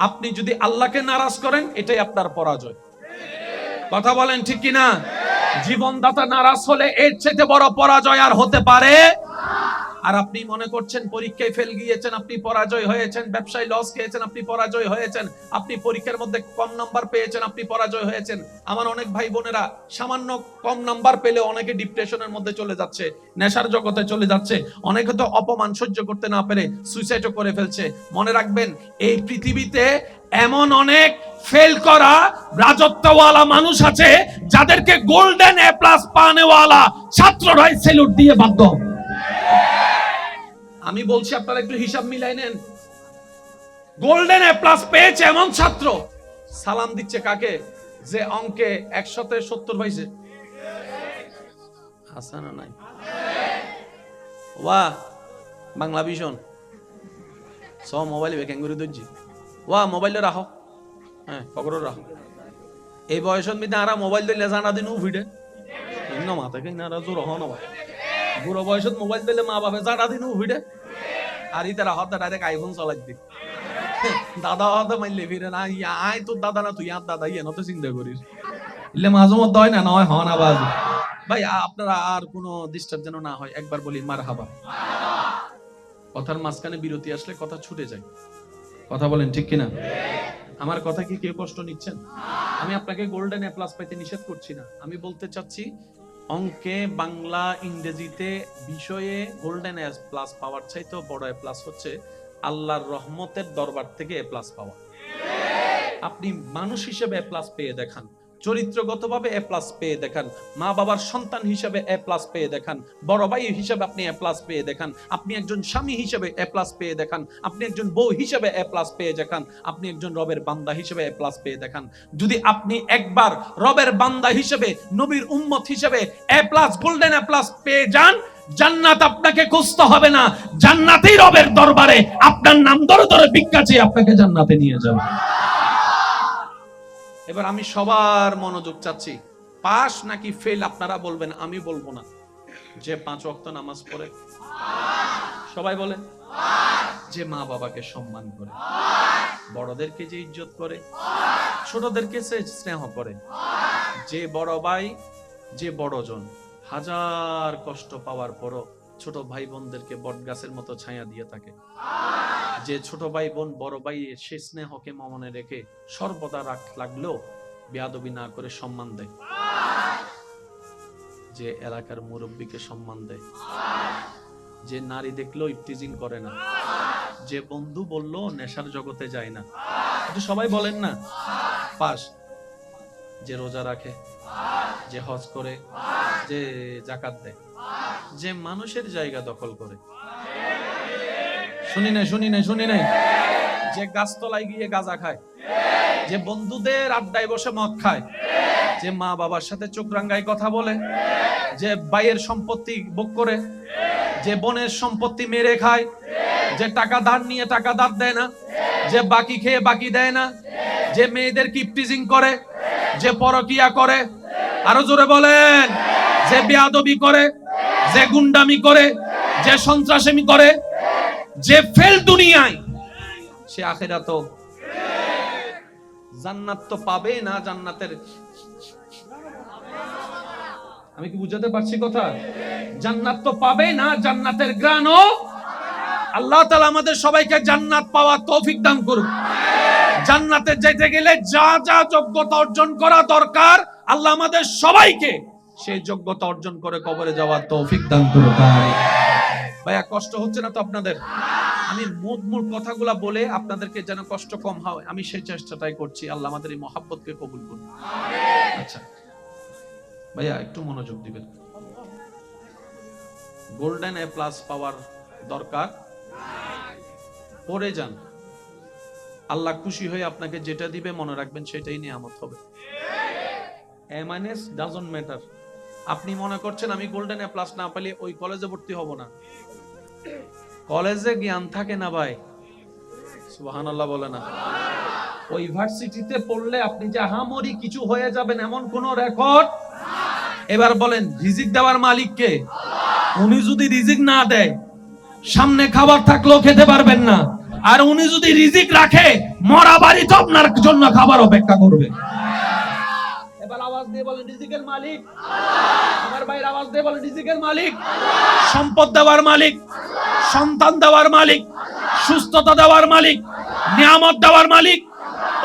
আপনি যদি আল্লাহকে নারাজ করেন এটাই আপনার পরাজয়। কথা বলেন ঠিক কিনা? জীবনদাতা নারাজ হলে এর চেয়ে বড় পরাজয় আর হতে পারে। আর আপনি মনে করছেন পরীক্ষায় ফেল গিয়েছেন, আপনি পরাজয় হয়েছেন, ব্যবসায় লস খেয়েছেন, আপনি পরাজয় হয়েছেন, আপনি পরীক্ষার মধ্যে কম নাম্বার পেয়েছেন, আপনি পরাজয় হয়েছেন। আমার অনেক ভাই বোনেরা সামান্য কম নাম্বার পেলে অনেকে ডিপ্রেশনের মধ্যে চলে যাচ্ছে, নেশার জগতে চলে যাচ্ছে, অনেকে তো অপমান সহ্য করতে না পেরে সুইসাইডও করে ফেলছে। মনে রাখবেন, এই পৃথিবীতে এমন অনেক ফেল করা রাজত্বওয়ালা মানুষ আছে যাদেরকে গোল্ডেন এ প্লাস পানেওয়ালা ছাত্ররাই স্যালুট দিয়ে বাধ্য। আমি বলছি আপনারা একটু হিসাব মিলাই নেন। গোল্ডেন এ প্লাস পেয়েছে এমন ছাত্র সালাম দিচ্ছে কাকে? যে অঙ্কে 170 পাইছে। হাসানা নাই ওয়া বাংলা ভিশন স মোবাইল বেকেন করে দজ্জি ওয়া মোবাইলে রাখো, হ্যাঁ পকড়ো রাখো। এই বয়সের মধ্যে আরা মোবাইল দিলে জানা দিন ভিড়ে ইন্ন মাথা কে নারা জোর হন না। বুড়ো বয়সত মোবাইল দিলে মা বাবা জানা দিন ভিড়ে আর ইতারা হতে ডাইরেক্ট আইফোন চালাই দি। দাদা হতে মাইলে ফিরে না, আয় তোর দাদা না, তুই আর দাদা ইয়ে নত চিন্তা করিস ইলে মাঝে মধ্যে হয় না, নয় হন আবার। ভাই আপনারা আর কোনো ডিস্টার্ব যেন না হয়, একবার বলি মারহাবা। কথার মাঝখানে বিরতি আসলে কথা ছুটে যায়। কথা বলেন ঠিক কিনা? আমার কথা কি কেউ কষ্ট নিচ্ছেন? আমি আপনাকে গোল্ডেন এ প্লাস পাইতে নিষেধ করছি না। আমি বলতে চাচ্ছি অঙ্কে, বাংলা, ইংরেজিতে বিষয়ে গোল্ডেন এ প্লাস পাওয়ার চাইতে বড় এ প্লাস হচ্ছে আল্লাহর রহমতের দরবার থেকে এ প্লাস পাওয়া। আপনি মানুষ হিসেবে এ প্লাস পেয়ে দেখান, চরিত্রগতভাবে এ প্লাস পেয়ে দেখান, মা বাবার সন্তান হিসেবে এ প্লাস পেয়ে দেখান, বড় ভাই হিসেবে আপনি এ প্লাস পেয়ে দেখান, আপনি একজন স্বামী হিসেবে এ প্লাস পেয়ে দেখান, আপনি একজন বউ হিসেবে এ প্লাস পেয়ে দেখান, আপনি একজন রবের বান্দা হিসেবে এ প্লাস পেয়ে দেখান। যদি আপনি একবার রবের বান্দা হিসেবে, নবীর উম্মত হিসেবে এ প্লাস, গোল্ডেন এ প্লাস পেয়ে যান, জান্নাত আপনাকে খুঁজতে হবে না, জান্নাতেই রবের দরবারে আপনার নাম ধরে ধরে ভিক্ষা চেয়ে আপনাকে জান্নাতে নিয়ে যাবে। এবার আমি সবার মনোযোগ চাচ্ছি, পাস নাকি ফেল আপনারা বলবেন, আমি বলবো না। যে 5 ওয়াক্ত নামাজ পড়ে, সবাই বলে, যে মা বাবাকে সম্মান করে, বড়দেরকে যে ইজ্জত করে, ছোটদেরকে সে স্নেহ করে, যে বড় ভাই, যে বড়জন হাজার কষ্ট পাওয়ার পরও ছোট ভাই বোনদেরকে বটগাছের মতো ছায়া দিয়ে থাকে, যে ছোট ভাই বোন বড় ভাই সে স্নেহকে মনে রেখে সর্বদা রাগ লাগলেও বেয়াদবি না করে সম্মান দেয়, যে এলাকার মুরব্বীকে সম্মান দেয়, যে নারী দেখলেও ইফতিজিং করে না, যে বন্ধু বললো নেশার জগতে যায় না, একটু সবাই বলেন না পাস, যে রোজা রাখে, যে হজ করে, যে যাকাত দেয়, যে মানুষের জায়গা দখল করে, শুনি নাই, যে গাছতলায় গিয়ে গাঁজা খায়, যে বন্ধুদের আড্ডায় বসে মদ খায়, যে মা বাবার সাথে চোখ রাঙ্গায় কথা বলে, যে ভাইয়ের সম্পত্তি ভোগ করে, যে বোনের সম্পত্তি মেরে খায়, যে টাকা ধার নিয়ে টাকা ধার দেয় না, যে বাকি খেয়ে বাকি দেয় না, যে মেয়েদের কিপটিজিং করে, যে পরকিয়া করে, আরো জোরে বলেন, যে বেয়াদবি করে, যে গুন্ডামি করে, যে সন্ত্রাসী করে, যে ফেল দুনিয়ায়, সে আখিরাত জান্নাত তো পাবে না। জান্নাতের, আমি কি বুঝাতে পারছি কথা? জান্নাত তো পাবে না, জান্নাতের গ্রাণও। আল্লাহ তাআলা আমাদের সবাইকে জান্নাত পাওয়ার তৌফিক দান করুন। জান্নাতে যেতে গেলে যা যা যোগ্যতা অর্জন করা দরকার, আল্লাহ আমাদের সবাইকে সেই যোগ্যতা অর্জন করে কবরে যাওয়ার তৌফিক দান করুন। ভাইয়া কষ্ট হচ্ছে না তো আপনাদের? আমি মূল কথাগুলা বলে আপনাদেরকে যেন কষ্ট কম হয়, আমি সেই চেষ্টাটাই করছি। আল্লাহ আমাদের এই মহাব্বতকে কবুল করুন। আচ্ছা ভাইয়া একটু মনোযোগ দিবেন। গোল্ডেন এ প্লাস পাওয়ার দরকার, পড়ে যান, আল্লাহ খুশি হয়ে আপনাকে যেটা দিবে মনে রাখবেন সেটাই নিয়ামত হবে। এ মাইনাস ডাজন্ট ম্যাটার। আপনি মনে করছেন আমি গোল্ডেন এ প্লাস না পেলে ওই কলেজে ভর্তি হব না, কলেজে জ্ঞান থাকে না ভাই, সুবহানাল্লাহ বলে না। ওই ইউনিভার্সিটিতে পড়লে আপনি যে আহামরি কিছু হয়ে যাবেন এমন কোন রেকর্ড। এবার বলেন রিজিক দেওয়ার মালিক কে? উনি যদি রিজিক না দেয় সামনে খাবার থাকলেও খেতে পারবেন না, আর উনি যদি রিজিক রাখে, মরা বাড়ি তো আপনার জন্য খাবার অপেক্ষা করবে। এবার আওয়াজ দিয়ে বলেন রিজিকের মালিক। আমার ভাইয়ের আওয়াজ দিয়ে বলেন রিজিকের মালিক। সম্পদ দেওয়ার মালিক, সন্তান দেওয়ার মালিক, সুস্থতা দেওয়ার মালিক, নিয়ামত দেওয়ার মালিক।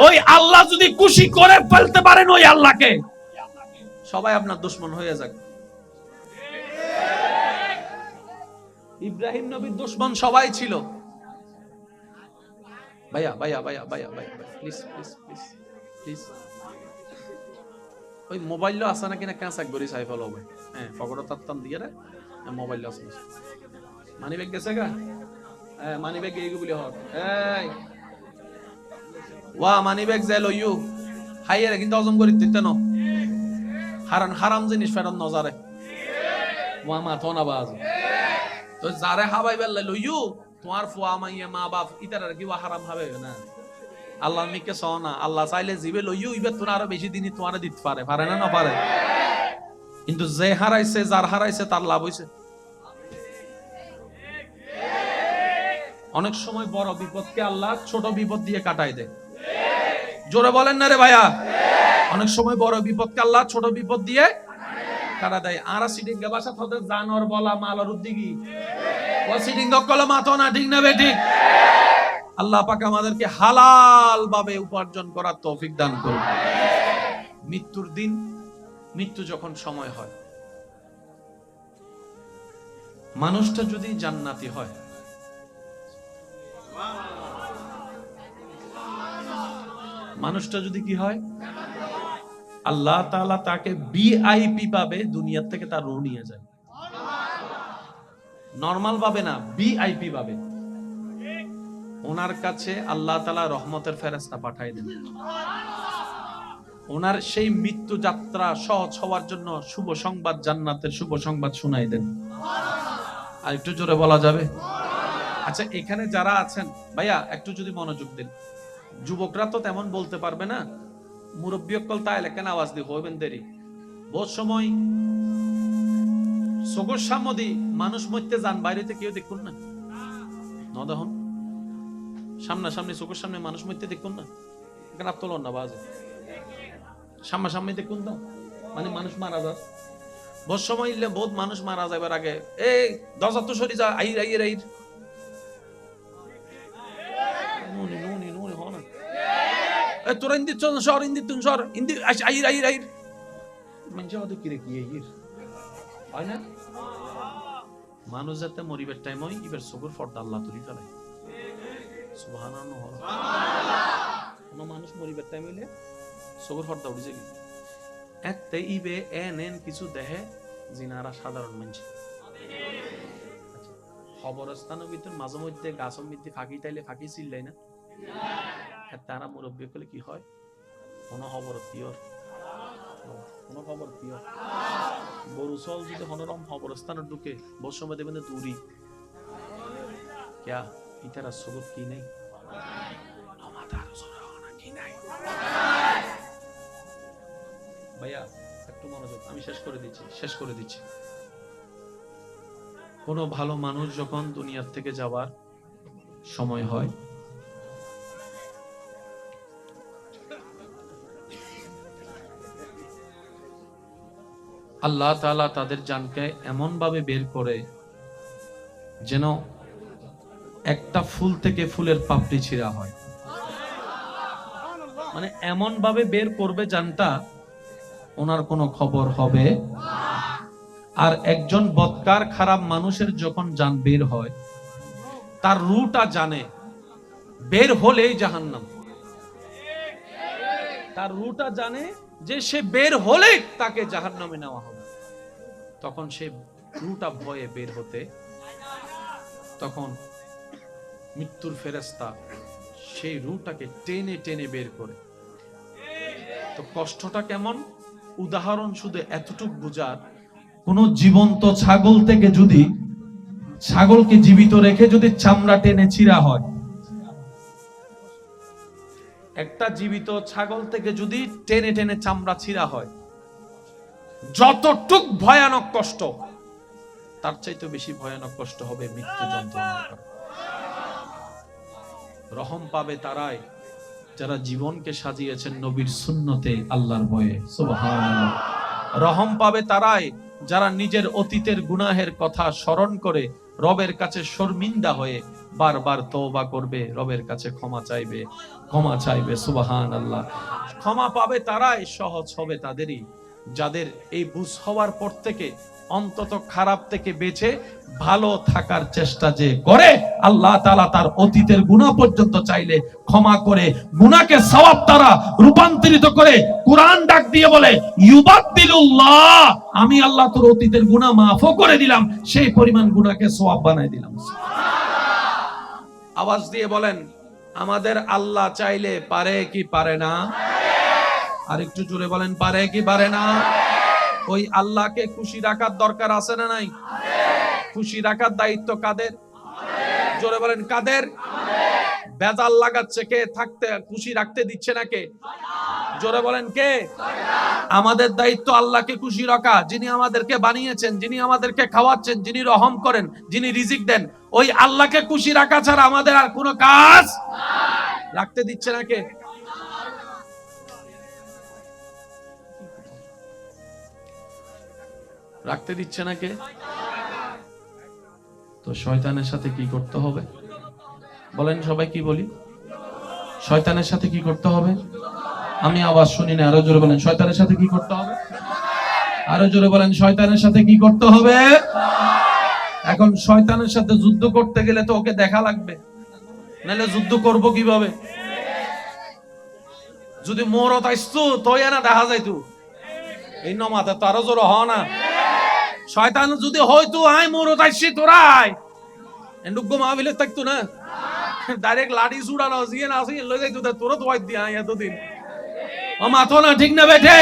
ওই আল্লাহ যদি খুশি করে ফেলতে পারেন ওই আল্লাহকে, সবাই আপনার দুশমন হয়ে যাক। ইব্রাহিম নবীর দুশমন সবাই ছিল। ভাইয়া ভাইয়া ভাইয়া ভাইয়া ভাইয়া প্লিজ প্লিজ প্লিজ প্লিজ, ওই মোবাইল আছে না কিনা ক্যান্সার করি সাইফল হবে। হ্যাঁ পকেটে তাত্তাম দিয়ে রে, মোবাইল আছে মানি ব্যাগ গেছে গা। হ্যাঁ মানি ব্যাগ এইগুলি হট। এই ওয়া মানি ব্যাগ যাই লইউ হাইয়ারে কিন্তু অজম করি দিতে ন হারাম হারাম জিনিস ফেরত নজারে ওয়া মাথো না বাজ তো যারে হাবাই বেল লইউ তোমার ফুয়া মাইয়া মা বাপ ইতার কি ওয়া হারাম হবে না। আল্লাহ মিকে সনা আল্লাহ চাইলে জিবে লইউ ইবে তোর আরো বেশি দিনই তোমারে দিতে পারে, পারে না? না পারে। কিন্তু যে হারাইছে, যার হারাইছে তার লাভ হইছে। অনেক সময় বড় বিপদকে আল্লাহ ছোট বিপদ দিয়ে কাটায় দেয়। জোরে বলেন না রে ভাইয়া। অনেক সময় বড় বিপদকে আল্লাহ ছোট বিপদ দিয়ে কাটা দেয়। আর সিটিং গে বাসা তোদের জানোয়ার বলা মালার উদ্দিগি ও সিটিং দকলে মাথা না ঠিক না বেটি। আল্লাহ পাক আমাদেরকে হালাল ভাবে উপার্জন করার তৌফিক দান করুন। মৃত্যুর দিন, মৃত্যু যখন সময় হয়, মানুষটা যদি জান্নাতি হয়, মানুষটা যদি কি হয়, আল্লাহ তাআলা তাকে ভিআইপি পাবে, দুনিয়া থেকে তার রূহ নিয়ে যায়। নরমাল পাবে না, ভিআইপি পাবে। ওনার কাছে আল্লাহ তাআলা রহমতের ফেরেশতা পাঠিয়ে দেন। ওনার সেই মৃত্যু যাত্রা সহজ হওয়ার জন্য শুভ সংবাদ, জান্নাতের শুভ সংবাদ শোনাই দেন। আর একটু জোরে বলা যাবে? আচ্ছা এখানে যারা আছেন ভাইয়া একটু যদি মনোযোগ দেন। যুবকরা তো তেমন বলতে পারবে না, মুরব্বী অকল তাই লেখেন আওয়াজ দিয়ে হইবেন দেরি। বহুত সময় সগর সামদি মানুষ মরতে যান, বাইরেতে কেউ দেখুন না, ন দেখুন সামনাসামনি চোখের সামনে মানুষ মরতে দেখুন না, এখানে তোলন না বাজে সামনাসামনি দেখুন তো, মানে মানুষ মারা যায়। বহুত সময় ইলে বহুত মানুষ মারা যাবার আগে এই দরজা তো সরি যা, আইর আইর আইর নুনি নুনি নুনি হ না, এ তোরা ইন্দি চল সর, ইন্দি তুন সর, ইন্দি আইর আইর আইর মানুষ হয়তো কিরে কি আইর হয় না। মানুষ যাতে মরিবার টাইম হয় এবার চকুর ফর্দা আল্লাহ তুলি ফেলায়। সুবহানাল্লাহ। কোন মানুষ মরিবার টাইম হইলে চকুর ফর্দা উঠে যাবে। এতে ইবে এন কিছু দেহে জিনারা সাধারণ মানুষ। খবরস্থানের ভিতর মাঝে মধ্যে গাছের মধ্যে ফাঁকি তাইলে ফাঁকি চিল্লাই না, তারা মুরব্বী করলে কি হয়, কোন খবর পিওর, কোন খবর পিওর। গরু চল যদি হনরম খবরস্থানে ঢুকে বহু সময় দেখবেন দূরি ক্যা ইতারা সবুত কি নেই ভাইয়া একটু মনোযোগ, আমি শেষ করে দিচ্ছি। কোন ভালো মানুষ যখন দুনিয়ার থেকে যাবার সময় হয়, আল্লাহ তাআলা তাদের জানকে এমন ভাবে বের করে যেন একটা ফুল থেকে ফুলের পাপড়ি ছিঁড়া হয়। মানে এমন ভাবে বের করবে জানটা, ওনার কোনো খবর হবে। আর একজন বদকার খারাপ মানুষের যখন জান বের হয়, তার রুটা জানে বের হলেই জাহান্নাম। তার রুটা জানে যে সে বের হলে তাকে জাহান্নামে নেওয়া হবে। তখন সে রুটা ভয়ে বের হতে, তখন মৃত্যুর ফেরেশতা সেই রুটাকে টেনে টেনে বের করে। তো কষ্টটা কেমন, উদাহরণ শুধু এতটুকু বুঝার, কোন জীবন্ত ছাগল থেকে যদি ছাগলকে জীবিত রেখে যদি চামড়া টেনে ছিঁড়া হয়, একটা জীবিত ছাগল থেকে যদি টেনে টেনে চামড়া ছিঁড়া হয়, যতটুক ভয়ানক কষ্ট, তার চাইতে বেশি ভয়ানক কষ্ট হবে মৃত্যু যন্ত্রণা। রহম পাবে তারাই যারা জীবনকে সাজিয়েছেন নবীর সুন্নতে, আল্লাহর ভয়ে। সুবহানাল্লাহ। রহম পাবে তারাই যারা নিজের অতীতের গুনাহের কথা স্মরণ করে রবের কাছে শর্মিন্দা হয়ে বারবার তওবা করবে, রবের কাছে ক্ষমা চাইবে। সুবহানাল্লাহ। ক্ষমা পাবে তারাই, সহজ হবে তাদেরই যাদের এই বুঝ হওয়ার পর থেকে অন্তত খারাপ থেকে বেঁচে ভালো থাকার চেষ্টা যে করে, আল্লাহ তাআলা তার অতীতের গুনাহ পর্যন্ত চাইলে ক্ষমা করে গুনাহকে সওয়াব দ্বারা রূপান্তরিত করে। কুরআন ডাক দিয়ে বলে ইউবাদদিলুল্লাহ, আমি আল্লাহ তোর অতীতের গুনাহ মাফও করে দিলাম, সেই পরিমাণ গুনাহকে সওয়াব বানাই দিলাম। আওয়াজ দিয়ে বলেন, আমাদের আল্লাহ চাইলে পারে কি পারে না? আর একটু জোরে বলেন, পারে কি পারে না? ওই আল্লাহকে খুশি রাখার দরকার আছে না নাই? খুশি রাখার দায়িত্ব কাদের? জোরে বলেন, কাদের? বেজাল লাগাচ্ছে কে? থাকতে খুশি রাখতে দিচ্ছে না কে? জোরে বলেন, কে? আমাদের দায়িত্ব আল্লাহকে খুশি রাখা। যিনি আমাদেরকে বানিয়েছেন, যিনি আমাদেরকে খাওয়াচ্ছেন, যিনি রহম করেন, যিনি রিজিক দেন, ওই আল্লাহকে খুশি রাখা ছাড়া আমাদের আর কোনো কাজ রাখতে দিচ্ছে না কে? রাখতে দিচ্ছে না কে? তো শয়তানের সাথে কি করতে হবে বলেন? সবাই কি বলি? শয়তানের সাথে কি করতে হবে? আমি আওয়াজ শুনি না, আরো জোরে বলেন, শয়তানের সাথে কি করতে হবে? আরো জোরে বলেন, শয়তানের সাথে কি করতে হবে? এখন শয়তানের সাথে যুদ্ধ করতে গেলে তো ওকে দেখা লাগবে, নাহলে যুদ্ধ করব কিভাবে? যদি মোরত আইসতো তোই না দেখা যাইতো, এই নমাতে তো আরো জোর হ না। শয়তান যদি হয়তো আয় মোরত আইসি তোরা আয়, এন্ডুগ্য মাহফিলে থাকতো না, ডাইরেক্ট লাঠি ছুড়ানো জিয়ে না আসি লই যাইতো, তোরা তো দিয়ে আয় এতদিন। ও মাথো না, ঠিক না বেঠে?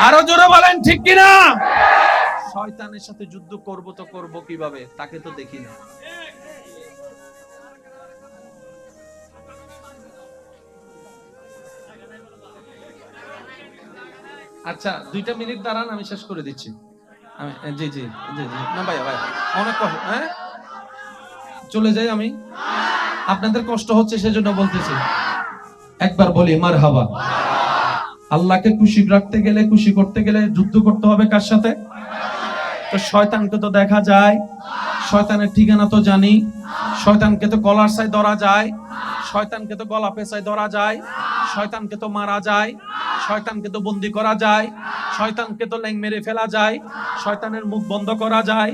আরো জোরে বলেন, ঠিক কিনা? শয়তানের সাথে যুদ্ধ করব তো করব কিভাবে? তাকে তো দেখি না। আচ্ছা 2 মিনিট দাঁড়ান, আমি শেষ করে দিচ্ছি। জি জি জি জি না ভাই অনেক কষ্ট। হ্যাঁ চলে যাই আমি, আপনাদের কষ্ট হচ্ছে সেজন্য বলতেছি। একবার বলি মারহাবা। আল্লাহকে খুশি রাখতে গেলে, খুশি করতে গেলে যুদ্ধ করতে হবে কার সাথে? তো শয়তানকে তো দেখা যায়, শয়তানের ঠিকানা তো জানি, শয়তানকে তো গলার সাই ধরা যায়, শয়তানকে তো গলা পেঁচায় ধরা যায়, শয়তানকে তো মারা যায়, শয়তানকে তো বন্দি করা যায়, শয়তানকে তো ল্যাং মেরে ফেলা যায়, শয়তানের মুখ বন্ধ করা যায়।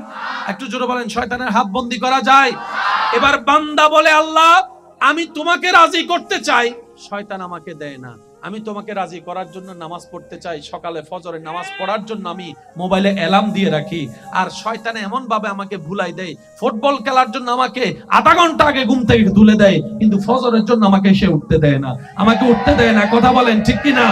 একটু জোরে বলেন, শয়তানের হাত বন্দি করা যায়। এবার বান্দা বলে, আল্লাহ আমি তোমাকে রাজি করতে চাই, শয়তান আমাকে দেয় না। আমি তোমাকে রাজি করার জন্য নামাজ পড়তে চাই, সকালে ফজরের নামাজ পড়ার জন্য আমি মোবাইলে অ্যালার্ম দিয়ে রাখি, আর শয়তানে এমন ভাবে আমাকে ভুলাই দেয়, ফুটবল খেলার জন্য আমাকে আধা ঘন্টা আগে ঘুম থেকে তুলে দেয়, কিন্তু ফজরের জন্য আমাকে সে উঠতে দেয় না, আমাকে উঠতে দেয় না। কথা বলেন ঠিক কি না?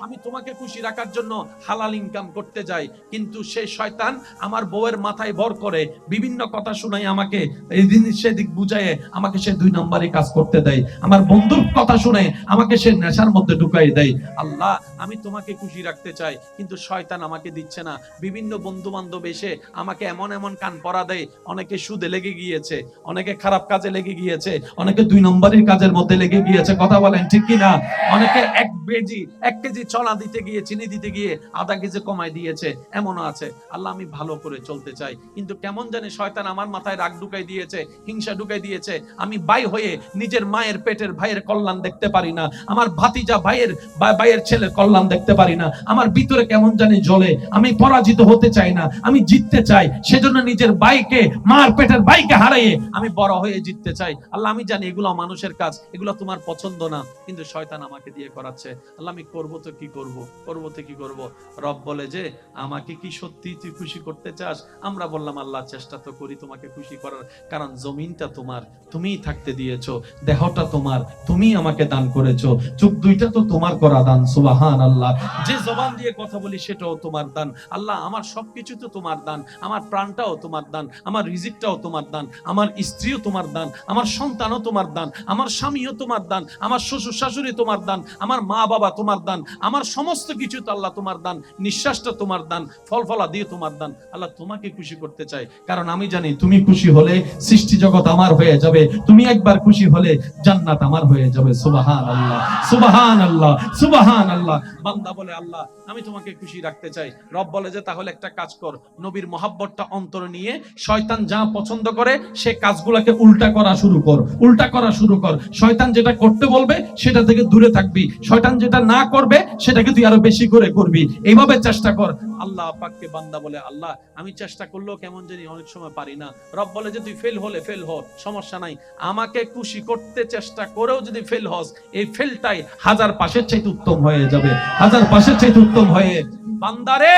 আমি তোমাকে খুশি রাখার জন্য হালাল ইনকাম করতে যাই, কিন্তু সেই শয়তান আমার বউয়ের মাথায় ভর করে বিভিন্ন কথা শুনাই, আমাকে এই জিনিস সেদিক বুঝায় আমাকে সে 2 নম্বরই কাজ করতে দেয়, আমার বন্ধুর কথা শুনে আমাকে সে নেশার মধ্যে ঢুকাই দেয়। আল্লাহ আমি তোমাকে খুশি রাখতে চাই, কিন্তু শয়তান আমাকে দিচ্ছে না। বিভিন্ন বন্ধু বান্ধব এসে আমাকে এমন এমন কান পরা দেয়, অনেকে সুদে লেগে গিয়েছে, অনেকে খারাপ কাজে লেগে গিয়েছে, অনেকে 2 নম্বরের কাজের মধ্যে লেগে গিয়েছে। কথা বলেন ঠিক কি না? অনেকে 1 কেজি চলা দিতে গিয়ে, চিনি দিতে গিয়ে আধা কেজি কমাই দিয়েছে, এমনও আছে। আল্লাহ আমি ভালো করে চলতে চাই, কিন্তু কেমন জানি শয়তান আমার মাথায় রাগ ঢুকাই দিয়েছে, হিংসা ঢুকাই দিয়েছে। আমি ভাই হয়ে নিজের মায়ের পেটের ভাইয়ের কল্যাণ দেখতে পারি না, আমার ভাতিজা ভাইয়ের ছেলের কল্যাণ দেখতে পারি না, আমার ভিতরে কেমন জানি জ্বলে। আমি পরাজিত হতে চাই না, আমি জিততে চাই। সেজন্য নিজের ভাইকে, মার পেটের ভাইকে হারিয়ে আমি বড় হয়ে জিততে চাই। আল্লাহ আমি জানি এগুলো মানুষের কাজ, এগুলো তোমার পছন্দ না, কিন্তু শয়তান আমাকে দিয়ে করাচ্ছে। আল্লাহ আমি করবো তো কি করব? রব বলে যে আমাকে কি সত্যি তুই খুশি করতে চাস? আমরা বললাম আল্লাহ চেষ্টা তো করি তোমাকে খুশি করার, কারণ জমিনটা তোমার, তুমিই থাকতে দিয়েছো, দেহটা তোমার, তুমি আমাকে দান করেছো, চোখ 2টা তো তোমার করা দান। সুবহানাল্লাহ। যে জবান দিয়ে কথা বলি সেটাও তোমার দান। আল্লাহ আমার সবকিছু তো তোমার দান, আমার প্রাণটাও তোমার দান, আমার রিজিকটাও তোমার দান, আমার স্ত্রীও তোমার দান, আমার সন্তানও তোমার দান, আমার স্বামীও তোমার দান, আমার শ্বশুর শাশুড়ি তোমার দান, আমার মা বাবা তোমার দান, আমার সমস্ত কিছু তো আল্লাহ তোমার দান, নিঃশ্বাসটা তোমার দান, ফল ফলাদি তোমার দান। আল্লাহ তোমাকে খুশি করতে চাই, কারণ আমি জানি তুমি খুশি হলে সৃষ্টি জগৎ আমার হয়ে যাবে, তুমি একবার খুশি হলে জান্নাত আমার হয়ে যাবে। সুবহানাল্লাহ, সুবহানাল্লাহ, সুবহানাল্লাহ। বান্দা বলে আল্লাহ আমি তোমাকে খুশি রাখতে চাই। রব বলে যে তাহলে একটা কাজ কর, নবীর মহাব্বতটা অন্তরে নিয়ে শয়তান যা পছন্দ করে সে কাজগুলোকে উল্টা করা শুরু কর, উল্টা করা শুরু কর। শয়তান যেটা করতে বলবে সেটা থেকে দূরে থাকবি, শয়তান যেটা না করবে সেটাকে তুই আরো বেশি করে করবি, এইভাবে চেষ্টা কর। আল্লাহ পাককে বান্দা বলে আল্লাহ আমি চেষ্টা করলেও কেমন জানি অনেক সময় পারি না। রব বলে যে তুই ফেল হলে ফেল হ, সমস্যা নাই, আমাকে খুশি করতে চেষ্টা করেও যদি ফেল হস, এই ফেলটাই 1000 পাশের চাইতে উত্তম হয়ে যাবে, 1000 পাশের চাইতে উত্তম হয়ে। বান্দারে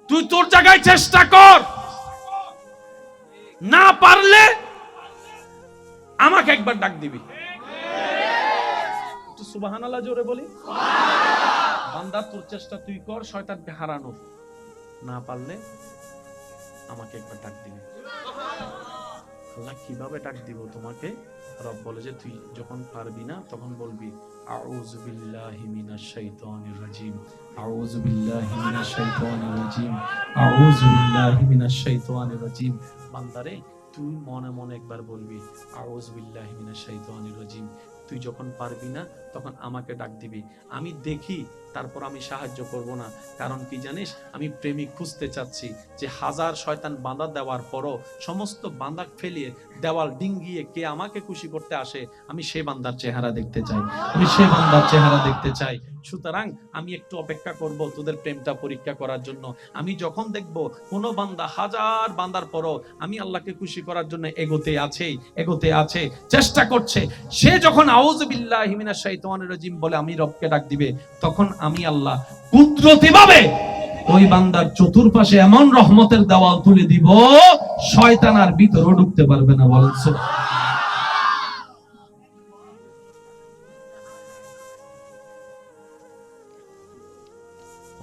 তুই তোর জায়গায় চেষ্টা কর, না পারলে আমাকে একবার ডাক দিবি। একটু সুবহানাল্লাহ জোরে বলি। বান্দা তোর চেষ্টা তুই কর শয়তানকে হারানোর, না পারলে আমাকে একবার ডাক দিবি। আল্লাহ কিভাবে ডাক দিব তোমাকে? রব বলে যে তুই যখন পারবি না তখন বলবি আউযু বিল্লাহি মিনাশ শাইতানির রাজিম, আউযু বিল্লাহি মিনাশ শাইতানির রাজিম, আউযু বিল্লাহি মিনাশ শাইতানির রাজিম। বান্দারে তুই মনে মনে একবার বলবি আউযু বিল্লাহি মিনাশ শাইতানির রাজিম। তুই যখন পারবি না তখন আমাকে ডাক দিবি, আমি দেখি, তারপর আমি সাহায্য করব না। কারণ কি জানিস, আমি প্রেমিক খুঁজতে চাচ্ছি যে 1000 শয়তান বাঁধা দেওয়ার পরও সমস্ত বাঁধা ফেলিয়ে দেওয়াল ডিঙ্গিয়ে কে আমাকে খুশি করতে আসে, আমি সে বান্দার চেহারা দেখতে চাই, আমি সে বান্দার চেহারা দেখতে চাই। সুতরাং আমি একটু অপেক্ষা করব তোদের প্রেমটা পরীক্ষা করার জন্য। আমি যখন দেখব কোন বান্দা 1000 বান্দার পরও আমি আল্লাহকে খুশি করার জন্য এগোতে আছে, এগোতে আছে, চেষ্টা করছে, সে যখন আউযু বিল্লাহি মিনাশ শাইতানির রাজিম বলে আমি রবকে ডাক দিবে, তখন আমি আল্লাহ কুদরতিভাবে ওই বান্দার চতুর্পাশে এমন রহমতের দেওয়াল তুলে দিব শয়তান আর ভিতরে ঢুকতে পারবে না। বলেন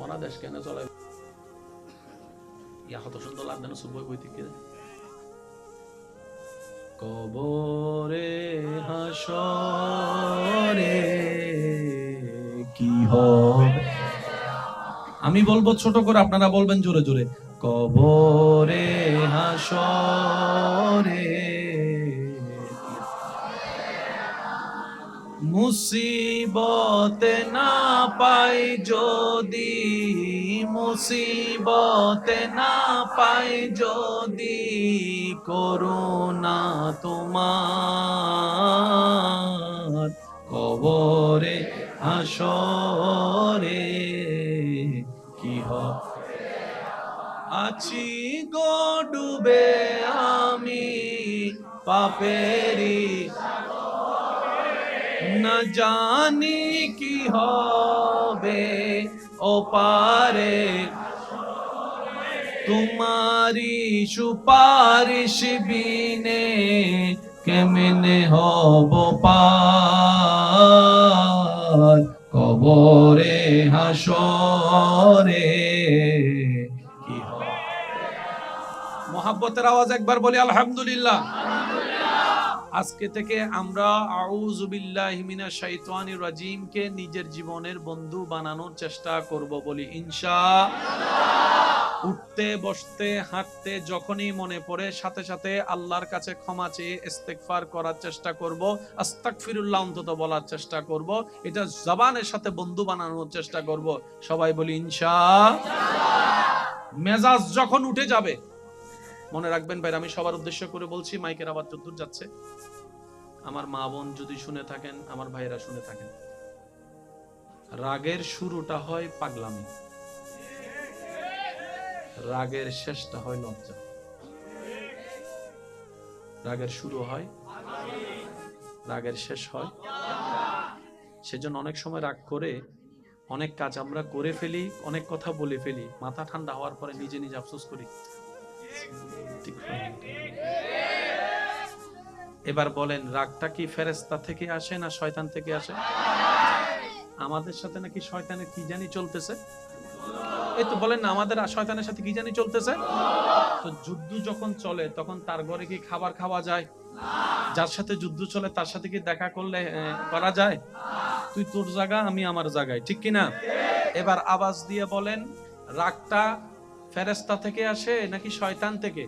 ওরা দেশ কেন চলে ইয়া কত সুন্দর লাগবে না সুবই বই থেকে। কবরে হাসরে কি হবে, আমি বলবো ছোট করে আপনারা বলবেন জোরে জোরে, কবরে হাসরে মুসিবতে না পাই যদি, মুসিবতে না পাই যদি করুণা তোমার, কবরে হাসরে কি হবে, আছি গো ডুবে আমি পাপেরি, না জানি কি হবে ও পারে, তোমারি সুপারিশ বিনে কেমনে হব পার, কবরে হাসরে কি হবে। মোহাব্বতের আওয়াজ একবার বলি আলহামদুলিল্লাহ। আজকে থেকে আমরা আউযু বিল্লাহি মিনাশ শাইতানির রাজিম কে নিজের জীবনের বন্ধু বানানোর চেষ্টা করব, বলি ইনশাআল্লাহ। উঠতে বসতে হাঁটতে যখনই মনে পড়ে সাথে সাথে আল্লাহর কাছে ক্ষমা চেয়ে ইস্তেগফার করার চেষ্টা করব, আস্তাগফিরুল্লাহ অন্তত বলার চেষ্টা করব, এটা জবানের সাথে বন্ধু বানানোর চেষ্টা করব। সবাই বলি ইনশাআল্লাহ। মেজাজ যখন উঠে যাবে, মনে রাখবেন ভাই, আমি সবার উদ্দেশ্য করে বলছি, মাইকের আওয়াজ যতদূর যাচ্ছে, আমার মা বোন যদি শুনে থাকেন, আমার ভাইরা শুনে থাকেন, রাগের শুরুটা হয় পাগলামি, রাগের শেষটা হয় লজ্জা। রাগের শুরু হয়, রাগের শেষ হয়। সেজন্য অনেক সময় রাগ করে অনেক কাজ আমরা করে ফেলি, অনেক কথা বলে ফেলি, মাথা ঠান্ডা হওয়ার পরে নিজে নিজে আফসোস করি। এবার বলেন, রাগটা কি ফেরেশতা থেকে আসে না শয়তান থেকে আসে? আমাদের সাথে নাকি শয়তানের কি জানি চলতেছে। এই তো বলেন না, আমাদের শয়তানের সাথে কি জানি চলতেছে। তো যুদ্ধ যখন চলে তখন তার ঘরে কি খাবার খাওয়া যায়? যার সাথে যুদ্ধ চলে তার সাথে কি দেখা করলে করা যায়? তুই তোর জায়গা, আমি আমার জায়গায়, ঠিক কিনা? এবার আওয়াজ দিয়ে বলেন, রাগটা ফেরেশতা থেকে আসে নাকি শয়তান থেকে?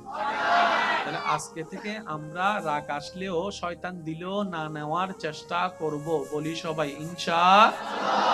তাহলে আজকে থেকে আমরা রাগ আসলেও শয়তান দিলেও না নেওয়ার চেষ্টা করব, বলি সবাই ইনশাআল্লাহ।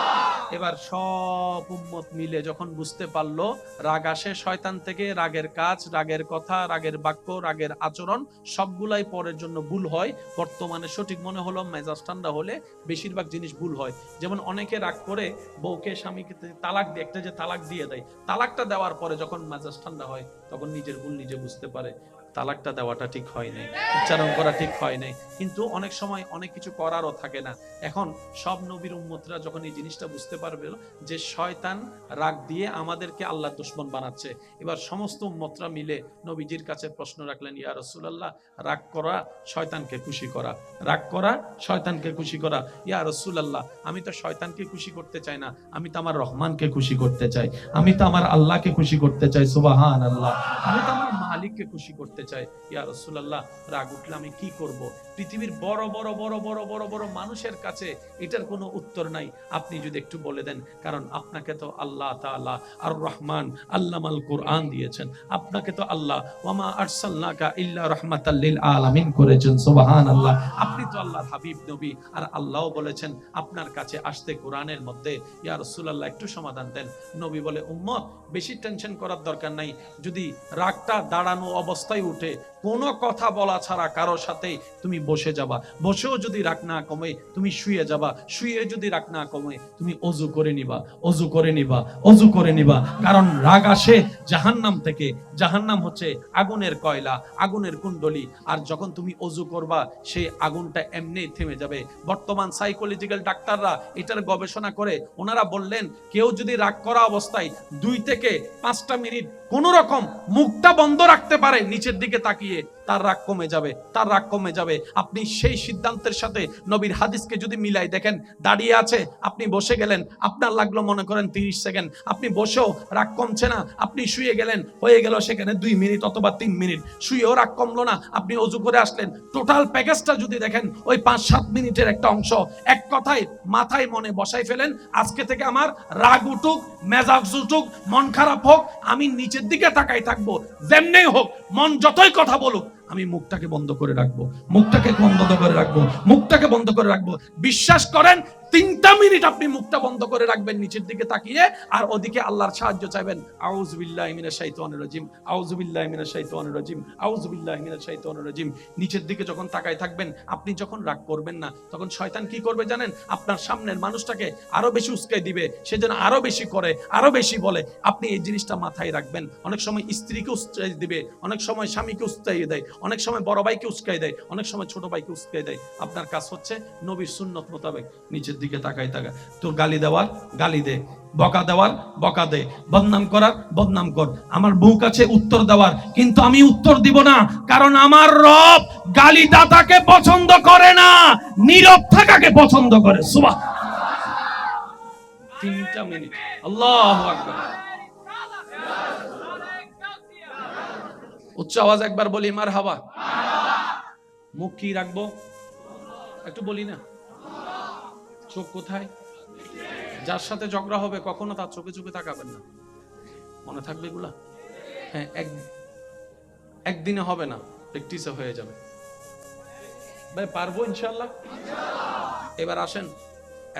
এবার সব উম্মত মিলে যখন বুঝতে পারলো রাগ আসে শয়তান থেকে, রাগের কাজ, রাগের কথা, রাগের বাক্য, রাগের আচরণ সবগুলাই পরের জন্য ভুল হয়। বর্তমানে সঠিক মনে হলো মেজাজ ঠান্ডা হলে বেশিরভাগ জিনিস ভুল হয়। যেমন অনেকে রাগ করে বউকে স্বামীকে তালাক দিয়ে, একটা যে তালাক দিয়ে দেয়, তালাকটা দেওয়ার পরে যখন মেজাজ ঠান্ডা হয় তখন নিজের ভুল নিজে বুঝতে পারে, তালাকটা দেওয়াটা ঠিক হয় নাই, উচ্চারণ করা ঠিক হয় নাই। কিন্তু অনেক সময় অনেক কিছু করারও থাকে না। এখন সব নবীর উম্মতরা যখন এই জিনিসটা বুঝতে পারবে যে শয়তান রাগ দিয়ে আমাদেরকে আল্লাহর দুশমন বানাচ্ছে, এবার সমস্ত উম্মতরা মিলে নবীজির কাছে প্রশ্ন রাখলেন, ইয়া রাসূলুল্লাহ, রাগ করা শয়তানকে খুশি করা, রাগ করা শয়তানকে খুশি করা। ইয়া রাসূলুল্লাহ, আমি তো শয়তানকে খুশি করতে চাই না, আমি তো আমার রহমানকে খুশি করতে চাই, আমি তো আমার আল্লাহকে খুশি করতে চাই, সুবহানাল্লাহ, আমি তো আমার মালিককে খুশি করতে চাই। ইয়া রাসূলুল্লাহ, রাগ উঠলে আমি কি করব? পৃথিবীর বড় বড় বড় বড় বড় বড় মানুষের কাছে এটার কোনো উত্তর নাই, আপনি যদি একটু বলে দেন। কারণ আপনাকে তো আল্লাহ তাআলা আর রহমান আল্লামাল কোরআন দিয়েছেন, আপনাকে তো আল্লাহ ওয়ামা আরসালনাকা ইল্লা রাহমাতাল লিল আলামিন করেছেন, সুবহানাল্লাহ। আপনি তো আল্লাহর হাবিব নবী, আর আল্লাহও বলেছেন আপনার কাছে আসতে কোরআনের মধ্যে। ইয়া রাসূলুল্লাহ, একটু সমাধান দেন। নবী বলে, উম্মত বেশি টেনশন করার দরকার নাই, যদি রাগটা দাঁড়ানো অবস্থায় উঠে কোনো কথা বলা ছাড়া কারোর সাথে তুমি বসে যাবা, বসেও যদি রাগ না কমে তুমি শুয়ে যাবা, শুয়ে যদি রাগ না কমে তুমি অজু করে নিবা, অজু করে নিবা, অজু করে নিবা। কারণ রাগ আসে জাহান্নাম থেকে, জাহান্নাম হচ্ছে আগুনের কয়লা, আগুনের কুণ্ডলী, আর যখন তুমি অজু করবা সেই আগুনটা এমনিই থেমে যাবে। বর্তমান সাইকোলজিক্যাল ডাক্তাররা এটার গবেষণা করে ওনারা বললেন, কেউ যদি রাগ করা অবস্থায় 2 থেকে 5টা মিনিট কোন রকম মুখটা বন্ধ রাখতে পারে নিচের দিকে তাকিয়ে, তার রাগ কমে যাবে, তার রাগ কমে যাবে। আপনি সেই সিদ্ধান্তের সাথে নবীর হাদিসকে যদি মিলাই দেখেন, দাঁড়িয়ে আছে, আপনি বসে গেলেন, আপনার লাগলো মনে করেন 30 সেকেন্ড, আপনি বসেও রাগ কমছে না, আপনি শুয়ে গেলেন, হয়ে গেল সেখানে 2 মিনিট অথবা 3 মিনিট, শুয়েও রাগ কমলো না, আপনি অজু করে আসলেন। টোটাল প্যাকেজটা যদি দেখেন ওই 5-7 মিনিটের একটা অংশ। এক কথায় মাথায় মনে বসাই ফেলেন, আজকে থেকে আমার রাগ উঠুক, মেজাজ উঠুক, মন খারাপ হোক, আমি নিচের দিকে তাকাই থাকবো, যেমনি হোক, মন যতই কথা বলুক, আমি মুখটাকে বন্ধ করে রাখবো, মুখটাকে বন্ধ করে রাখবো, মুখটাকে বন্ধ করে রাখবো। বিশ্বাস করেন 3টা মিনিট আপনি মুখটা বন্ধ করে রাখবেন নিচের দিকে তাকিয়ে, আর ওদিকে আল্লাহর সাহায্য চাইবেন। আউযু বিল্লাহি মিনাশ শাইতানির রাজিম, আউযু বিল্লাহি মিনাশ শাইতানির রাজিম, আউযু বিল্লাহি মিনাশ শাইতানির রাজিম। নিচের দিকে যখন তাকাই থাকবেন, আপনি যখন রাগ করবেন না, তখন শয়তান কি করবে জানেন? আপনার সামনের মানুষটাকে আরো বেশি উস্কাই দিবে, সেজন্য আরো বেশি করে, আরো বেশি বলে। আপনি এই জিনিসটা মাথায় রাখবেন। অনেক সময় স্ত্রীকে উস্কাই দিবে, অনেক সময় স্বামীকে উস্কাই দেয়, অনেক সময় বড় ভাইকে উস্কাই দেয়, অনেক সময় ছোট ভাইকে উস্কাই দেয়। আপনার কাজ হচ্ছে নবীর সুন্নত মোতাবেক নিচের দিকে তাকাই থাকা। তোর গালি দেওয়ার গালি দে, বকা দেওয়ার বকা দে, বদনাম করার বদনাম কর। আমার বউ কাছে উত্তর দেওয়ার, কিন্তু আমি উত্তর দিব না, কারণ আমার রব গালি দাতাকে পছন্দ করে না, নীরব থাকাকে পছন্দ করে। সুবহানাল্লাহ। 3টা মিনিট, আল্লাহু আকবার। উচ্চ আওয়াজ একবার বলি মারহাবা। মুখ কি রাখবো একটু বলি না? চোখ কোথায়? যার সাথে ঝগড়া হবে কখনো তার চোখে চোখে তাকাবেন না, মনে থাকবে এগুলা? হ্যাঁ, একদিনে হবে না, প্র্যাকটিসে হয়ে যাবে। ভাই পারবো ইনশাআল্লাহ। এবার আসেন,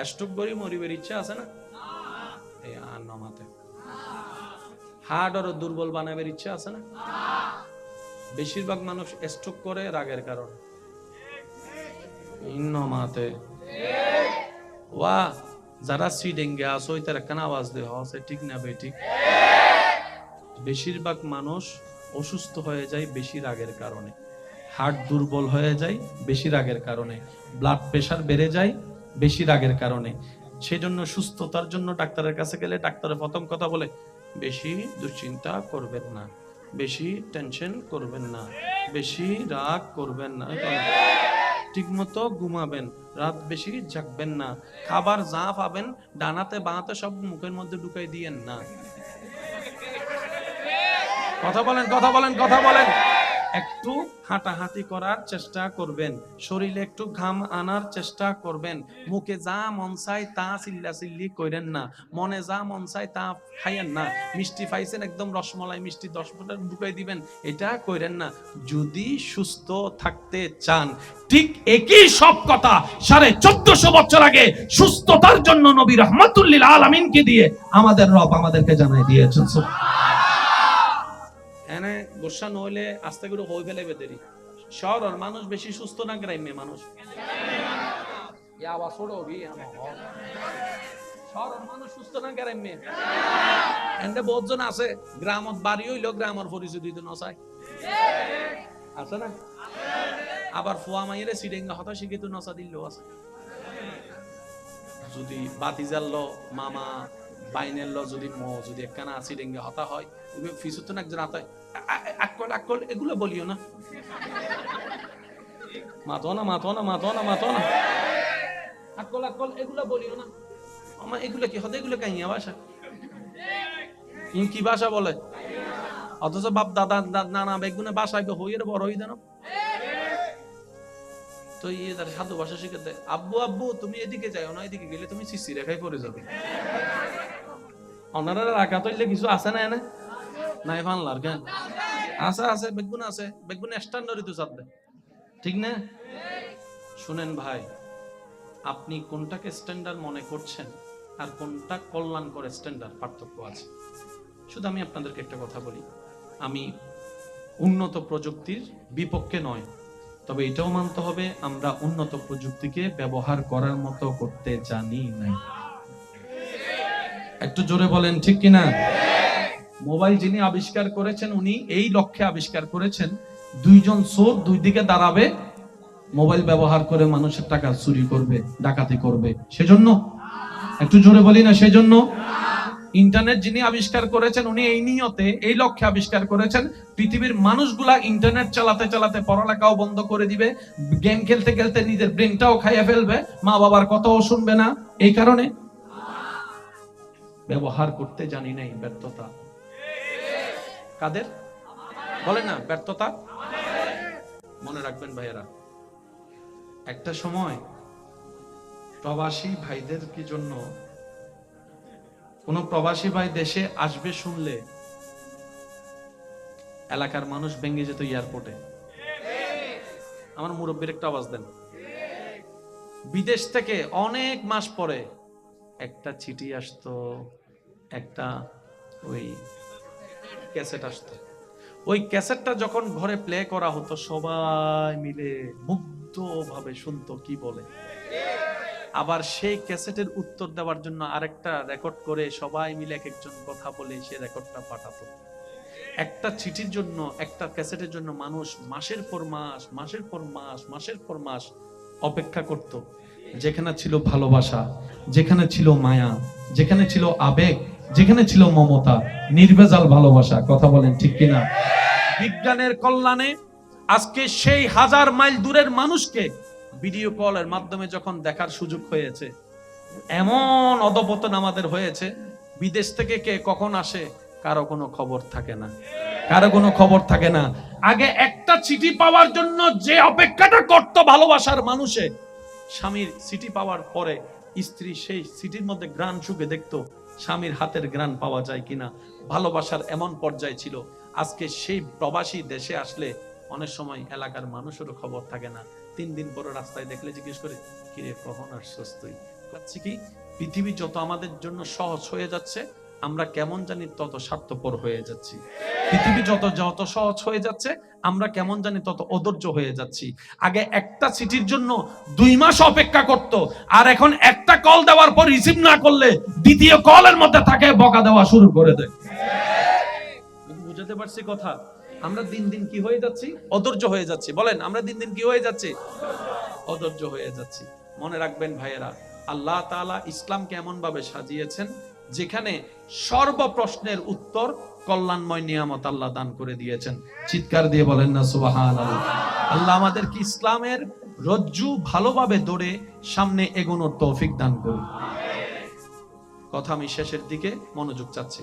স্ট্রোক করি মরিবের ইচ্ছা আছে না? এই আর নামাতে হার্ট আর দুর্বল বানাবের ইচ্ছা আছে না? বেশিরভাগ মানুষ স্ট্রোক করে রাগের কারণে। ইন্নমাতে ওয়া যারা সিডেঙ্গে আসো তার কেন আওয়াজ দেওয়া হচ্ছে ঠিক না বেঠিক? বেশিরভাগ মানুষ অসুস্থ হয়ে যায় বেশি রাগের কারণে, হার্ট দুর্বল হয়ে যায় বেশি রাগের কারণে, ব্লাড প্রেশার বেড়ে যায় বেশি রাগের কারণে। সেজন্য সুস্থতার জন্য ডাক্তারের কাছে গেলে ডাক্তারের প্রথম কথা বলে, বেশি দুশ্চিন্তা করবেন না, বেশি টেনশন করবেন না, বেশি রাগ করবেন না, ঠিক মতো ঘুমাবেন, রাত বেশি জাগবেন না, খাবার যা পাবেন ডানাতে বাঁতে সব মুখের মধ্যে ঢুকাই দিয়েন না। কথা বলেন, কথা বলেন, কথা বলেন। একটু হাঁটাহাঁটি করার চেষ্টা করবেন, শরীরে একটু ঘাম আনার চেষ্টা করবেন, মুখে যা মন চায় তা চিল্লাচিল্লি করেন না, মনে যা মন চায় তা খাইয়েন না, মিষ্টি পাইছেন একদম রসমলাই মিষ্টি 10 ফুটা ঢুকাই দিবেন, এটা করেন না। যদি সুস্থ থাকতে চান, ঠিক একই সব কথা 1450 বছর আগে সুস্থতার জন্য নবী রাহমাতুল লিল আলামিনকে দিয়ে আমাদের রব আমাদেরকে জানাই দিয়েছেন। এনে গোসা নইলে আস্তে করে হই ফেলে বেদেরি। শহরের মানুষ বেশি সুস্থ না গ্রাম্য মানুষ? শহরের মানুষ সুস্থ না গ্রাম্য? এন্ডে বহুতজন আছে গ্রামত বাড়ি হইলেও গ্রামের পরিচয় দিতে নচায়, আছে না? আবার ফুয়া মাইরে সিডেঙ্গা হতা শিখিত নচা দিলেও আছে। যদি বাতি জ্বাললো মামা বাইনের লো যদি যদি একখানা সিডেঙ্গা হতা হয়, ফিসুত না একজন আতায় আকল আকল এগুলো বলিও না, মাতো না মাতো না মাতো না মাতো না, আকল আকল এগুলো বলিও না। আমার এগুলো কি হতে, এগুলো কাহিয়া ভাষা, কি ভাষা বলে? অথচ বাপ দাদা নানা বেগুনে বাসায় হইয়ের বড় হই দেন, তো ইয়ে তার সাধু ভাষা শিখে দেয়। আব্বু আব্বু তুমি এদিকে যাও না, এদিকে গেলে তুমি সিসি রেখায় পড়ে যাবে। ওনারা রাখা তৈলে কিছু আছে না এনে নাই ফানলার কেন আছে, আছে বেগুন আছে, বেগুন স্ট্যান্ডার্ডই তো চাপ দেয়, ঠিক না? শুনেন ভাই, আপনি কোনটাকে স্ট্যান্ডার্ড মনে করছেন আর কোনটা কল্যাণ করে স্ট্যান্ডার্ড, পার্থক্য আছে। শুধু আমি আপনাদেরকে একটা কথা বলি, আমি উন্নত প্রযুক্তির বিপক্ষে নয়, তবে এটাও মানতে হবে আমরা উন্নত প্রযুক্তিকে ব্যবহার করার মতো করতে জানি নাই। একটু জোরে বলেন ঠিক কিনা? মোবাইল যিনি আবিষ্কার করেছেন উনি এই লক্ষ্যে আবিষ্কার করেছেন, দুইজন চোর দুই দিকে দাঁড়াবে, মোবাইল ব্যবহার করে মানুষের টাকা চুরি করবে, ডাকাতি করবে, সেজন্য? একটু জোরে বলি না সেজন্য? ইন্টারনেট যিনি আবিষ্কার করেছেন উনি এই নিয়তে এই লক্ষ্যে আবিষ্কার করেছেন, পৃথিবীর মানুষগুলা ইন্টারনেট চালাতে চালাতে পড়ালেখাও বন্ধ করে দিবে, গেম খেলতে খেলতে নিজের ব্রেনটাও খাইয়া ফেলবে, মা বাবার কথাও শুনবে না। এই কারণে ব্যবহার করতে জানি নাই, ব্যর্থতা কাদের? বলে না ব্যর্থতা? মনে রাখবেন ভাইয়েরা, একটা সময় প্রবাসী ভাইদের কি জন্য কোন প্রবাসী ভাই দেশে আসবে শুনলে এলাকার মানুষ ভেঙে যেত এয়ারপোর্টে। আমার মুরব্বীর একটা আওয়াজ দেন। বিদেশ থেকে অনেক মাস পরে একটা চিঠি আসতো, একটা ওই ক্যাসেট আসতো, ওই ক্যাসেটটা যখন ঘরে প্লে করা হতো সবাই মিলে মুগ্ধ ভাবে শুনতো কি বলে, আবার সেই ক্যাসেটের উত্তর দেওয়ার জন্য আরেকটা রেকর্ড করে সবাই মিলে এক একজন কথা বলে সে রেকর্ডটা পাঠাতো। একটা চিঠির জন্য, একটা ক্যাসেটের জন্য মানুষ মাসের পর মাস মাসের পর মাস মাসের পর মাস অপেক্ষা করত। যেখানে ছিল ভালোবাসা, যেখানে ছিল মায়া, যেখানে ছিল আবেগ, যেখানে ছিল মমতা, নির্ভেজাল ভালোবাসা। কথা বলেন ঠিক কিনা? বিজ্ঞানের কল্যাণে আজকে সেই 1000 মাইল দূরের মানুষকে ভিডিও কলের মাধ্যমে যখন দেখার সুযোগ হয়েছে, এমন অধপতন আমাদের হয়েছে, বিদেশ থেকে কে কখন আসে কারো কোনো খবর থাকে না, কারো কোনো খবর থাকে না। আগে একটা চিঠি পাওয়ার জন্য যে অপেক্ষাটা করত ভালোবাসার মানুষে, স্বামীর চিঠি পাওয়ার পরে স্ত্রী সেই চিঠির মধ্যে ঘ্রাণ শুকে দেখতো স্বামীর হাতের ঘ্রাণ পাওয়া যায় কিনা। ভালোবাসার এমন পর্যায়ে ছিল। আজকে সেই প্রবাসী দেশে আসলে অনেক সময় এলাকার মানুষেরও খবর থাকে না। 3 দিন পরে রাস্তায় দেখলে জিজ্ঞেস করে, কিরে কখন আসছস তুই? ভাবছি কি পৃথিবী যত আমাদের জন্য সহজ হয়ে যাচ্ছে, আমরা কেমন জানি তত স্বার্থপর হয়ে যাচ্ছি। পৃথিবী যত যত সহজ হয়ে যাচ্ছে, আমরা কেমন জানি তত অধৈর্য হয়ে যাচ্ছি। আগে একটা চিঠির জন্য 2 মাস অপেক্ষা করত, আর এখন একটা কল দেওয়ার পর রিসিভ না করলে দ্বিতীয় কলের মধ্যে তাকে বকা দেওয়া শুরু করে দেয়। বুঝতে পারছি কথা? আমরা দিন দিন কি হয়ে যাচ্ছি? অধৈর্য হয়ে যাচ্ছি। বলেন, আমরা দিন দিন কি হয়ে যাচ্ছি? অধৈর্য হয়ে যাচ্ছি। মনে রাখবেন ভাইয়েরা, আল্লাহ তাআলা ইসলামকে এমন ভাবে সাজিয়েছেন যেখানে সর্ব প্রশ্নের উত্তর কল্যাণময় নিয়ামত আল্লাহ দান করে দিয়েছেন। চিৎকার দিয়ে বলেন না সুবহানাল্লাহ। আল্লাহ আমাদেরকে ইসলামের রজ্জু ভালোভাবে ধরে সামনে এগোনোর তৌফিক দান করুন। কথা আমি শেষের দিকে মনোযোগ চাচ্ছি।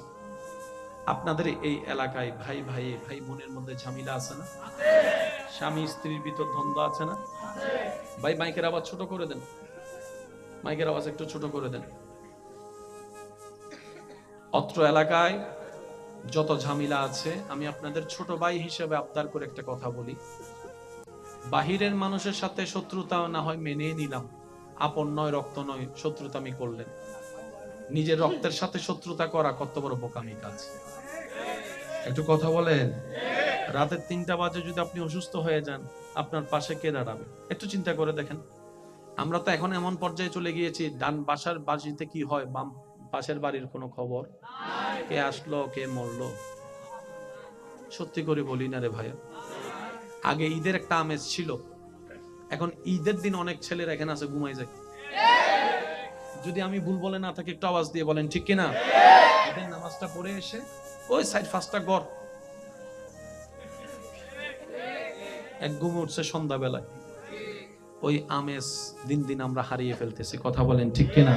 আপনাদের এই এলাকায় ভাই ভাই ভাই বোনের মধ্যে ঝামেলা আছে না? স্বামী স্ত্রীর ভিতর দ্বন্দ্ব আছে না? ভাই মাইকের আওয়াজ ছোট করে দেন, মাইকের আওয়াজ একটু ছোট করে দেন। অত্র এলাকায় যত ঝামেলা আছে, আমি আপনাদের ছোট ভাই হিসেবে আবদার করে একটা কথা বলি, বাহিরের মানুষের সাথে শত্রুতা না হয় মেনে নিলাম, আপন নয় রক্ত নয় শত্রুতা আমি করলেন, নিজের রক্তের সাথে শত্রুতা করা কত বড় বোকামি কাজ। একটু কথা বলেন। রাতের 3টা বাজে যদি আপনি অসুস্থ হয়ে যান, আপনার পাশে কে দাঁড়াবে? একটু চিন্তা করে দেখেন। আমরা তো এখন এমন পর্যায়ে চলে গিয়েছি, ডান বাসার বাড়িতে কি হয়, বাম পাশের বাড়ির কোনো খবর, কে আসলো কে মরলো। সত্যি করে বলি না রে ভাইয়া, আগে ঈদের একটা আমেজ ছিল, এখন ঈদের দিন অনেক ছেলেরা এখানে আছে ঘুমাই যায়। যদি আমি ভুল বলে না থাকি একটু আওয়াজ দিয়ে বলেন ঠিক কিনা। ঈদের নামাজটা পড়ে এসে ওই সাইড 5টা গড় এক ঘুম উঠছে সন্ধ্যাবেলায়। ওই আমেজ দিন দিন আমরা হারিয়ে ফেলতেছি, কথা বলেন ঠিক কিনা।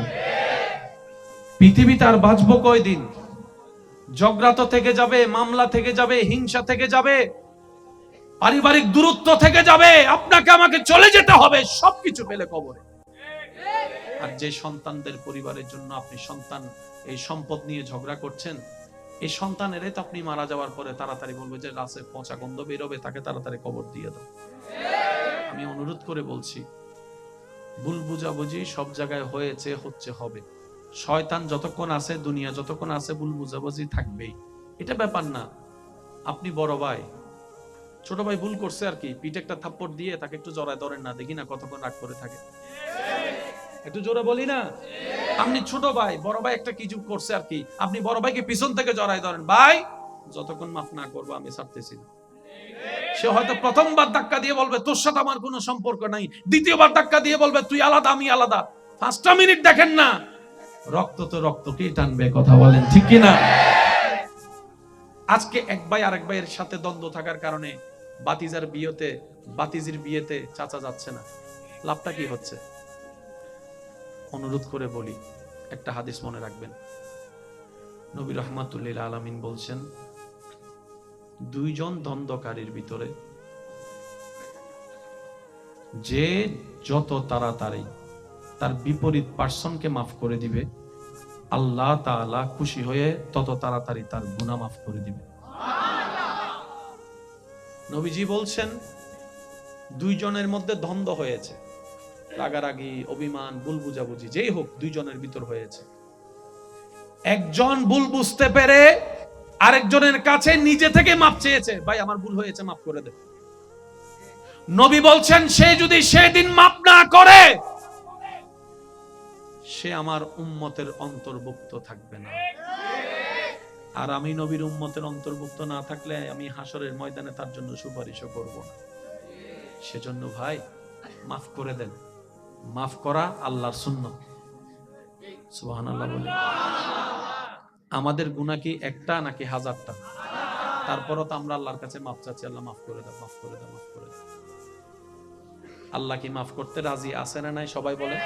পৃথিবীতে আর বাঁচবো কয়দিন? ঝগড়া তো থেকে যাবে, মামলা থেকে যাবে, হিংসা থেকে যাবে, পারিবারিক দূরত্ব থেকে যাবে, আপনাকে আমাকে চলে যেতে হবে, সবকিছু পেলে কবরে। আর যে সন্তানদের পরিবারের জন্য আপনি সন্তান এই সম্পদ নিয়ে ঝগড়া করছেন, এই সন্তানেরই তো আপনি মারা যাওয়ার পরে তাড়াতাড়ি বলবে যে রাসে পচা গন্ধ বেরোবে, তাকে তাড়াতাড়ি কবর দিয়ে দাও। আমি অনুরোধ করে বলছি, ভুল বুঝাবুঝি সব জায়গায় হয়েছে, হচ্ছে, হবে। শয়তান যতক্ষণ আছে, দুনিয়া যতক্ষণ আছে, ভুল বুঝাবুঝি থাকবেই, এটা ব্যাপার না। আপনি বড় ভাই, ছোট ভাই ভুল করছে আর কি, পিঠে একটা থাপ্পড় দিয়ে তাকে একটু জড়ায় ধরেন না, দেখি না কতক্ষণ রাগ করে থাকে। একটু জোরে বলি না। আপনি ছোট ভাই, বড় ভাই একটা কিছু করছে আর কি, আপনি বড় ভাইকে পিছন থেকে জড়ায় ধরেন, ভাই যতক্ষণ মাফ না করবো আমি ছাড়তেছি না। সে হয়তো প্রথমবার ধাক্কা দিয়ে বলবে তোর সাথে আমার কোনো সম্পর্ক নাই, দ্বিতীয়বার ধাক্কা দিয়ে বলবে তুই আলাদা আমি আলাদা, 5টা মিনিট দেখেন না, রক্ত তো রক্তকেই টানবে, কথা বলেন ঠিক কিনা। আজকে এক ভাই আরেক ভাইয়ের সাথে দ্বন্দ্ব থাকার কারণে বাতিজির বিয়েতে চাচা যাচ্ছে না, লাভটা কি হচ্ছে? অনুরোধ করে বলি, একটা হাদিস মনে রাখবেন। নবী রাহমাতুল্লিল আলামিন বলছেন, 2 জন দ্বন্দ্বকারীর ভিতরে যে যত তাড়াতাড়ি তার বিপরীত পার্সনকে মাফ করে দিবে, আল্লাহ তাআলা খুশি হয়ে তত তাড়াতাড়ি তার গুনাহ মাফ করে দিবে। নবীজি বলছেন, 2 জনের মধ্যে দ্বন্দ্ব হয়েছে, রাগারাগি, অভিমান, ভুল বুঝাবুঝি যেই হোক, 2 জনের ভিতর হয়েছে। একজন ভুল বুঝতে পেরে আরেকজনের কাছে নিজে থেকে মাপ চেয়েছে, ভাই আমার ভুল হয়েছে মাফ করে দে। নবী বলছেন, সে যদি সেদিন মাপ না করে, সে আমার উম্মতের অন্তর্ভুক্ত থাকবে না। আর আমি নবীর উম্মতের অন্তর্ভুক্ত না থাকলে আমি হাসরের ময়দানে তার জন্য সুপারিশও করব না। সেজন্য ভাই মাফ করে দেন। মাফ করা আল্লাহর সুন্নাত। সুবহানাল্লাহ বলে। আমাদের গুনাহ কি একটা নাকি হাজারটা? তারপরও তো আমরা আল্লাহর কাছে মাফ চাচ্ছি, আল্লাহ মাফ করে দাও, মাফ করে দাও, মাফ করে দাও। আল্লাহ কি মাফ করতে রাজি আছে না নাই? সবাই বলে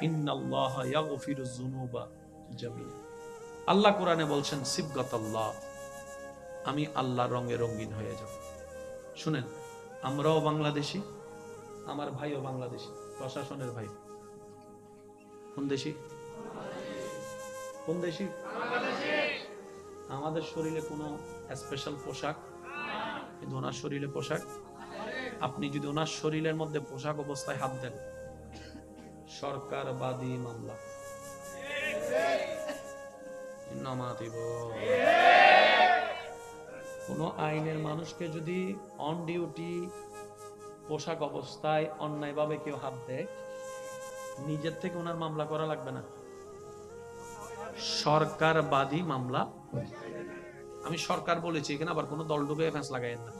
ইন্নাল্লাহা ইয়াগফিরুয যুনুবা জামিআ। আল্লাহ কোরআনে বলছেন সিবগাতাল্লাহ, আমি আল্লাহর রঙে রঙিন হয়ে যাব। শুনেন, আমরাও বাংলাদেশি, আমার ভাইও বাংলাদেশি, প্রশাসনের ভাই। কোন দেশি? কোন দেশি? আমাদের শরীরে কোনো স্পেশাল পোশাক, কিন্তু ওনার শরীরে পোশাক। আপনি যদি ওনার শরীরের মধ্যে পোশাক অবস্থায় হাত দেন, সরকারবাদী মামলা। কোন আইনের মানুষকে যদি অন ডিউটি পোশাক অবস্থায় অন্যায়ভাবে কেউ হাত দেয়, নিজের থেকে ওনার মামলা করা লাগবে না, সরকারবাদী মামলা। আমি সরকার বলেছি, এখানে আবার কোন দল ঢুকে ফ্যাঁস লাগাইয়েন না।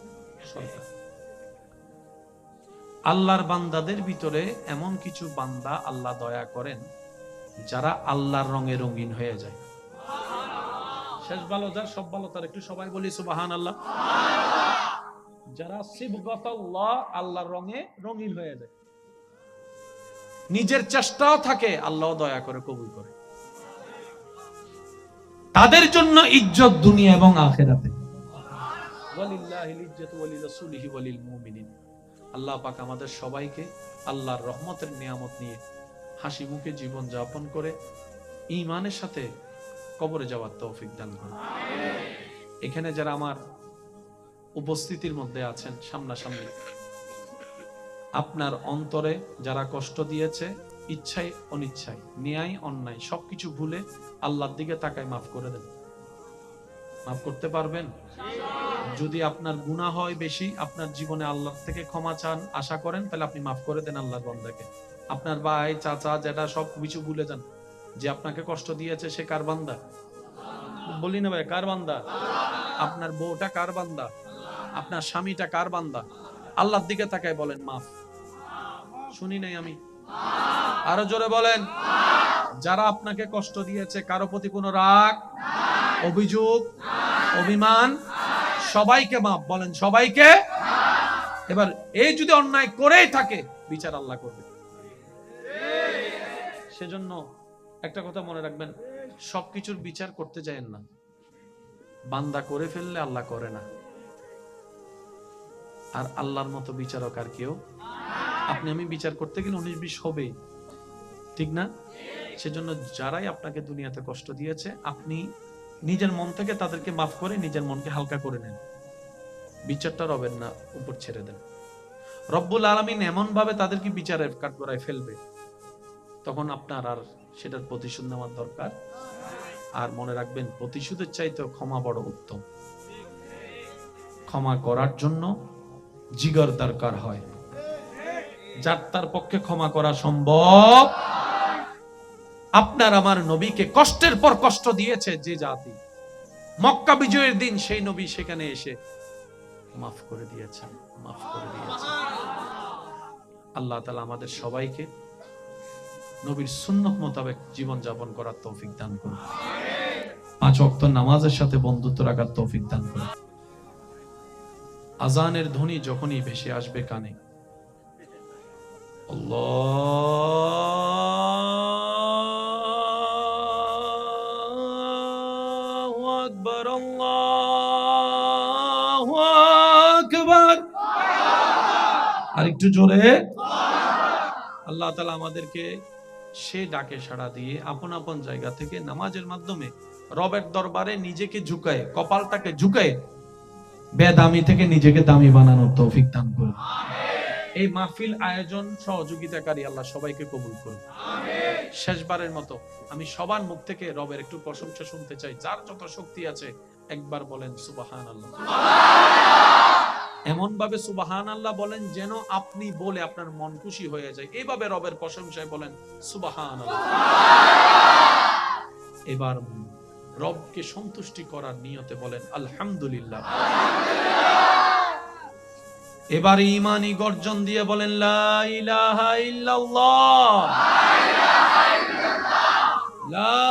সরকার। আল্লাহর বান্দাদের ভিতরে এমন কিছু বান্দা আল্লাহ দয়া করেন যারা আল্লাহর রঙে রঙিন হয়ে যায়। শেষ ভালো যার, সব ভালো তার, একটু সবাই বলি সুবহানাল্লাহ। যারা সিবগাতাল্লাহ, আল্লাহর রঙে রঙিন হয়ে যায়, নিজের চেষ্টাও থাকে, আল্লাহ দয়া করে কবুল করে। তাদের জন্য ইজ্জত দুনিয়া এবং আখিরাতে। ওয়ালিল্লাহিল ইজ্জাতু ওয়ালিরাসূলিহি ওয়ালিল মুমিনিন। আল্লাহ পাক আমাদের সবাইকে আল্লাহর রহমতের নিয়ামত নিয়ে হাসি মুখে জীবন যাপন করে ঈমানের সাথে কবরে যাওয়ার তৌফিক দান করুন। এখানে যারা আমার উপস্থিতির মধ্যে আছেন সামনাসামনি, আপনার অন্তরে যারা কষ্ট দিয়েছে, ইচ্ছায় অনিচ্ছায়, ন্যায় অন্যায় সবকিছু ভুলে আল্লাহর দিকে তাকায় মাফ করে দেন। মাফ করতে পারবেন? যদি আপনার গুনাহ হয় বেশি, আপনার জীবনে আল্লাহ থেকে ক্ষমা চান, আশা করেন, তাহলে আপনি মাফ করে দেন আল্লাহর বান্দাকে। আপনার ভাই, চাচা, যেটা সব কিছু ভুলে যান। যে আপনাকে কষ্ট দিয়েছে সে কার বান্দা? বলি না ভাই, কার বান্দা? আপনার বউটা কার বান্দা? আপনার স্বামীটা কার বান্দা? আল্লাহর দিকে তাকায় বলেন মাফ। শুনি নাই আমি, আরো জোরে বলেন। যারা আপনাকে কষ্ট দিয়েছে, কারো প্রতি কোনো রাগ, অভিযোগ, অভিমান, সবাইকে মাফ বলেন, সবাইকে। এবার এই যদি অন্যায় করেই থাকে, বিচার আল্লাহ করবে। সেজন্য একটা কথা মনে রাখবেন, সবকিছুর বিচার করতে যায়েন না। বান্দা করে ফেললে আল্লাহ করে না। আর আল্লাহর মতো বিচারক আর কেউ? আপনি আমি বিচার করতে গেলে 19-20 হবে, ঠিক না? সেজন্য যারাই আপনাকে দুনিয়াতে কষ্ট দিয়েছে, আপনি নিজের মন থেকে তাদেরকে মাফ করে নিজের মনকে হালকা করে নেন। বিচারটা রবের না উপর ছেড়ে দেন। রব্বুল আলামিন এমন ভাবে তাদেরকে বিচারের কাঠগড়ায় ফেলবে, তখন আপনার আর সেটার প্রতিশোধ নেওয়ার দরকার। আর মনে রাখবেন, প্রতিশোধের চাইতে ক্ষমা বড় উত্তম। ক্ষমা করার জন্য জিগর দরকার হয়, যার তার পক্ষে ক্ষমা করা সম্ভব। আপনার আমার নবীকে কষ্টের পর কষ্ট দিয়েছে যে জাতি, মক্কা বিজয়ের দিন সেই নবী সেখানে এসে মাফ করে দিয়েছেন, মাফ করে দিয়েছেন। আল্লাহ তাআলা আমাদের সবাইকে নবীর সুন্নাত মোতাবেক জীবন যাপন করার তৌফিক দান করুন। 5 ওয়াক্ত নামাজের সাথে বন্ধুত্ব রাখার তৌফিক দান করুন। আজানের ধ্বনি যখনই ভেসে আসবে কানে, আল্লাহু আকবার, আল্লাহু আকবার। আর একটু জোরে। আল্লাহ তাআলা আমাদেরকে সে ডাকে সাড়া দিয়ে আপন আপন জায়গা থেকে নামাজের মাধ্যমে রবের দরবারে নিজেকে ঝুঁকায়, কপালটাকে ঝুঁকায় বেদামি থেকে নিজেকে দামি বানানোর তৌফিক দান করুন। এই মাহফিল আয়োজন সহযোগিতাকারী আল্লাহ সবাইকে কবুল করুন। শেষবারের মতো আমি সবার মুখ থেকে রবের একটু প্রশংসা শুনতে চাই। যার যত শক্তি আছে একবার বলেন সুবহানাল্লাহ। এমন ভাবে সুবহানাল্লাহ বলেন যেন আপনি বলে আপনার মন খুশি হয়ে যায়। এইভাবে রবের প্রশংসায় বলেন সুবহানাল্লাহ। এবার রবকে সন্তুষ্টি করার নিয়তে বলেন আলহামদুলিল্লাহ। এবার ঈমানি গর্জন দিয়ে বলেন লা ইলাহা ইল্লাল্লাহ, লা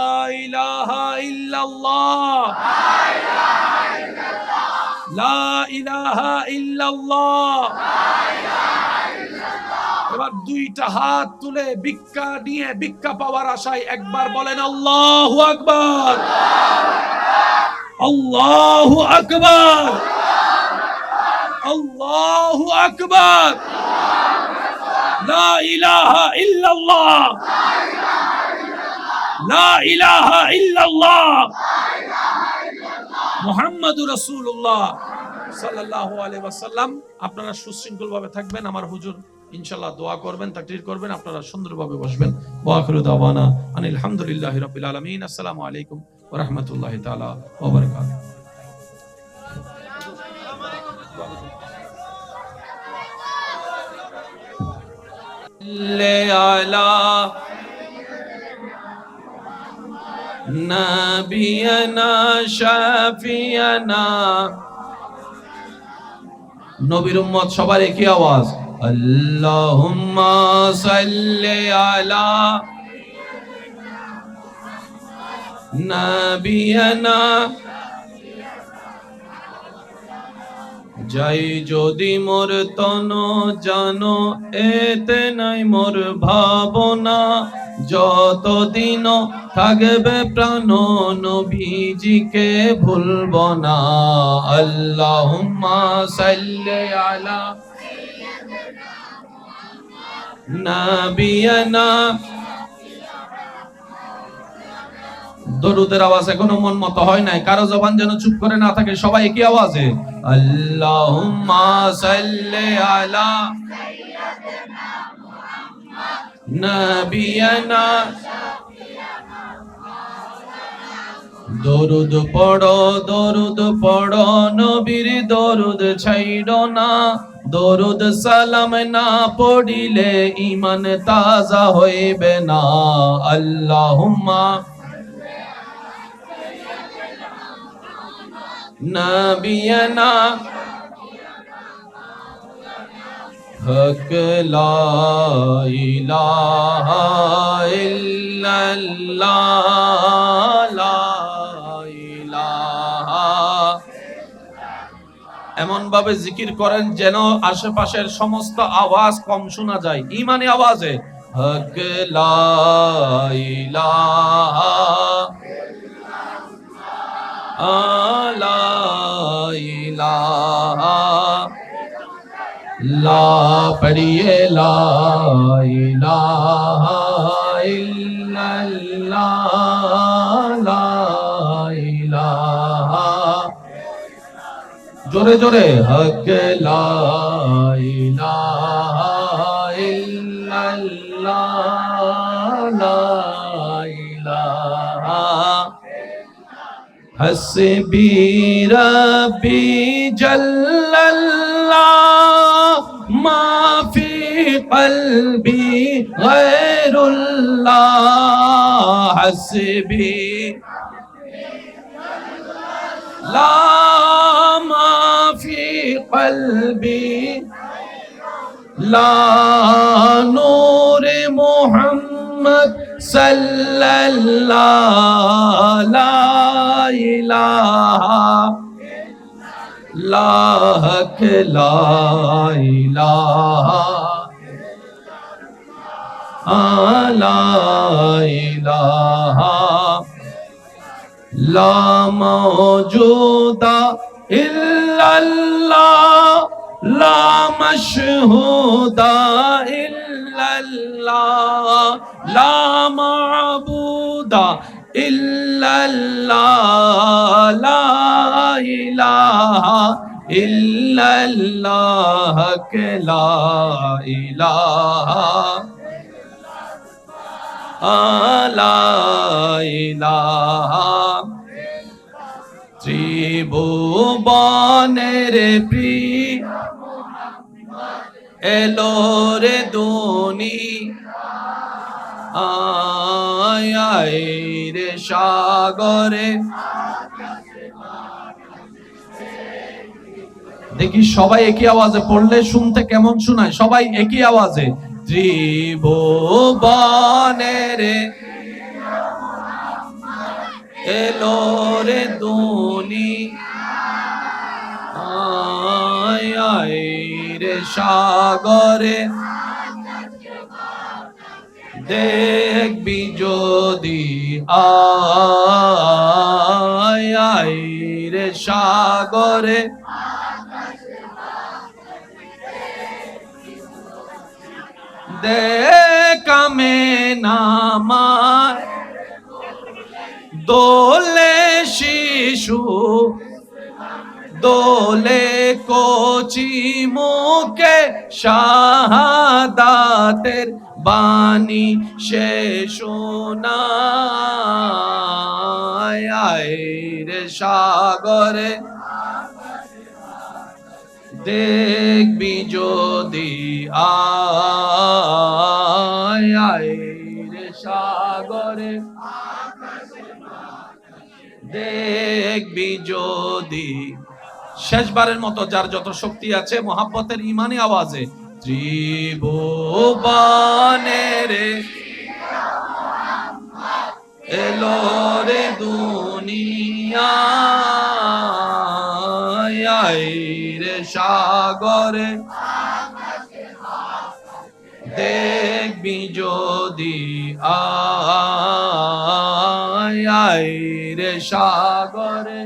ইলাহা ইল্লাল্লাহ, লা ইলাহা ইল্লাল্লাহ। এবার দুইটা হাত তুলে ভিক্ষা নিয়ে ভিক্ষা পাওয়ার আশায় একবার বলেন আল্লাহু আকবার, আল্লাহু আকবার, আল্লাহু আকবার, লা ইলাহা ইল্লাল্লাহ, লা ইলাহা ইল্লাল্লাহ, মুহাম্মাদুর রাসূলুল্লাহ সাল্লাল্লাহু আলাইহি ওয়াসাল্লাম। আপনারা সুশৃঙ্খল ভাবে থাকবেন। আমার হুজুর ইনশাআল্লাহ দোয়া করবেন, তাকরীর করবেন, আপনারা সুন্দরভাবে বসবেন। ওয়া আখিরু দাওয়ানা আনিল হামদুলিল্লাহি রাব্বিল আলামিন। আসসালামু আলাইকুম ওয়া রাহমাতুল্লাহি তাআলা ওয়া বারাকাতুহু। আলা নাবিয়ানা শাফিয়ানা। নবীর উম্মত সবার একই আওয়াজ, আল্লাহুম্মা সাল্লি আলা নাবিয়ানা। যাই যদি মোর তন জানো, এতে নাই মোর ভাবনা। যতদিন থাকবে প্রাণ নবীজিকে ভুলব না। আল্লাহুম্মা সাল্লি আলা নাবিয়ানা। দরুদের আওয়াজ এখনো মন মতো হয় নাই, কারো জবান যেন চুপ করে না থাকে, সবাই একই আওয়াজে আল্লাহুম্মা সাল্লি আলা নাবিয়ানা। দরুদ পড়ো নবীর দরুদ ছাইড়ো না। দরুদ সালাম না পড়িলে ঈমান তাজা হইবে না। আল্লাহুম্মা নাবিয়ানা। হক লা ইলাহা ইল্লাল্লাহ লা ইলাহা। এমন ভাবে জিকির করেন যেন আশেপাশের সমস্ত আওয়াজ কম শোনা যায়, ইমানি আওয়াজে হক লা ইলাহা লা ইলাহা। লা পড়িয়ে লা ইলাহা ইল্লাল্লাহ লা ইলাহা। জোরে জোরে হক লা ইলাহা ইল্লাল্লাহ লা ইলাহা। হাসবি রাব্বি জাল্লাল্লাহ মা ফি কলবি গায়রুল্লাহ। হাসবি লা মা ফি কলবি লা নূরে মুহাম্মদ সাল্লাল্লাহ লা ইলাহা লা হক লা ইলাহা লা ইলাহা লা মাওজুদা ইল্লাল্লাহ লা মাশহুদা ইল্লাল্লাহ লা মাবুদা ইল্লাল্লাহ লা ইলাহা ইল্লাল্লাহ কে লা ইলাহা লা ইলাহা। ত্রিভুবনের প্রিয় এলো রে দুনি আয় রে সাগরে। দেখি সবাই একই আওয়াজে পড়লে শুনতে কেমন শোনায়, সবাই একই আওয়াজে ত্রিভুবনের এলো রে দুনি আয় রে সাগরে। দেখবি যদি আয় রে সাগরে। দেখামে নামার দোলে শিশু দোলে কোচি মুখে শাহাদাতের বাণী সে শোনায় রে সাগরে। দেখবি যদি আয় রে সাগরে। দেখবি যদি শেষবারের মতো যার যত শক্তি আছে মোহাব্বতের ইমানি আওয়াজে ত্রিভুবনের এলো রে দুনিয়া রে সাগরে। দেখবি যদি আয় রে সাগরে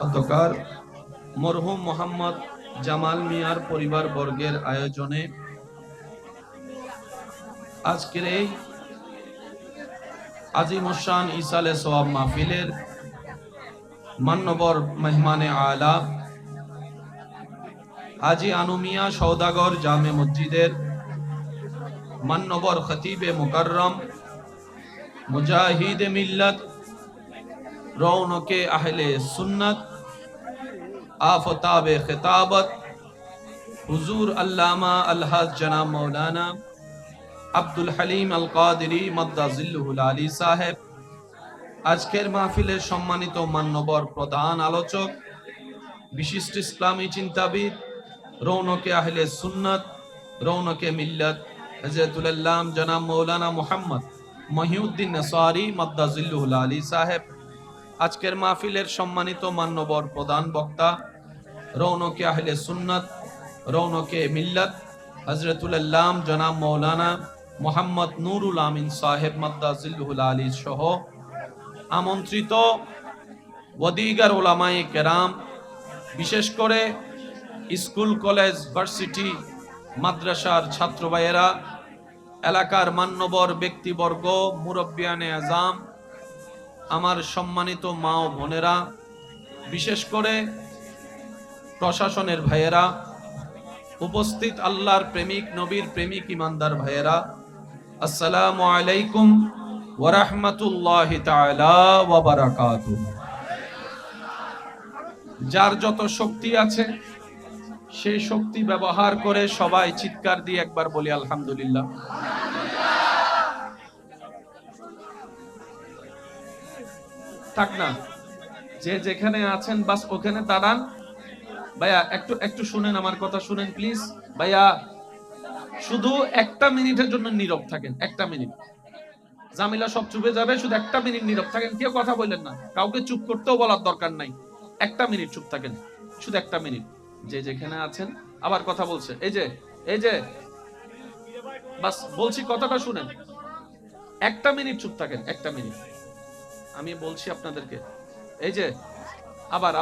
অতঃকার মরহুম মোহাম্মদ জামাল মিয়ার পরিবার বর্গের আয়োজনে আজকের এই আজিমুশান ইসালে সওয়াব মাহফিলের মান্যবর মেহমানে আলা হাজি আনুমিয়া সওদাগর জামে মসজিদের মান্যবর খতিবে মুকাররম মুজাহিদে মিল্লাত রৌনকে আহলে সুন্নাত आफताब खिताबत हुजूर अल्लामा अलहज जनाब मौलाना अब्दुल हलीम अल कादरी मद्दाजिल्लुहुल आली साहेब আজকের মাহফিলের সম্মানিত মান্যবর প্রধান আলোচক বিশিষ্ট ইসলামী চিন্তাবিদ রৌনকে আহলে সুন্নাত রৌনকে মিল্লাত হযরতুল আল্লাম জনাব মৌলানা মুহাম্মদ মহিউদ্দিন নসরি মদ্দাজিল্লুহুল আলী সাহেব আজকের মাহফিলের সম্মানিত মান্যবর প্রধান বক্তা রৌনকে আহলে সুন্নাত রৌনকে মিল্লাত হযরতুল আল্লাম জনাব মৌলানা মুহাম্মদ নুরুল আমিন সাহেব মদ্দাজিল্লুহুল আলী সহ আমন্ত্রিত ওয়াদিগার উলামায়ে কেরাম, বিশেষ করে স্কুল কলেজ ভার্সিটি মাদ্রাসার ছাত্র ভাইয়েরা, এলাকার মান্যবর ব্যক্তিবর্গ, মুরব্বিয়ানে আজম, আমার সম্মানিত মা ও বোনেরা, বিশেষ করে প্রশাসনের ভাইয়েরা, উপস্থিত আল্লাহর প্রেমিক নবীর প্রেমিক ইমানদার ভাইয়েরা, আসসালামু আলাইকুম ওয়া রাহমাতুল্লাহি তাআলা ওয়া বারাকাতুহু। যার যত শক্তি আছে সেই শক্তি ব্যবহার করে সবাই চিৎকার দিয়ে একবার বলি আলহামদুলিল্লাহ। থাক না, যে যেখানে আছেন বাস ওখানে দাঁড়ান। ভাইয়া একটু শুনেন, আমার কথা শুনেন প্লিজ। ভাইয়া শুধু একটা মিনিটের জন্য নীরব থাকেন, একটা মিনিট। জামিলা সব চুপে যাবে, শুধু একটা মিনিট নীরব থাকেন, কেউ কথা বললেন না, কাউকে চুপ করতেও বলার দরকার নাই। একটা মিনিট চুপ থাকেন, শুধু একটা মিনিট। যে যেখানে আছেন আবার কথা বলছে, এই যে বাস বলছি, কথাটা শুনেন। একটা মিনিট চুপ থাকেন, একটা মিনিট আমি বলছি আপনাদেরকে। এই যে আবার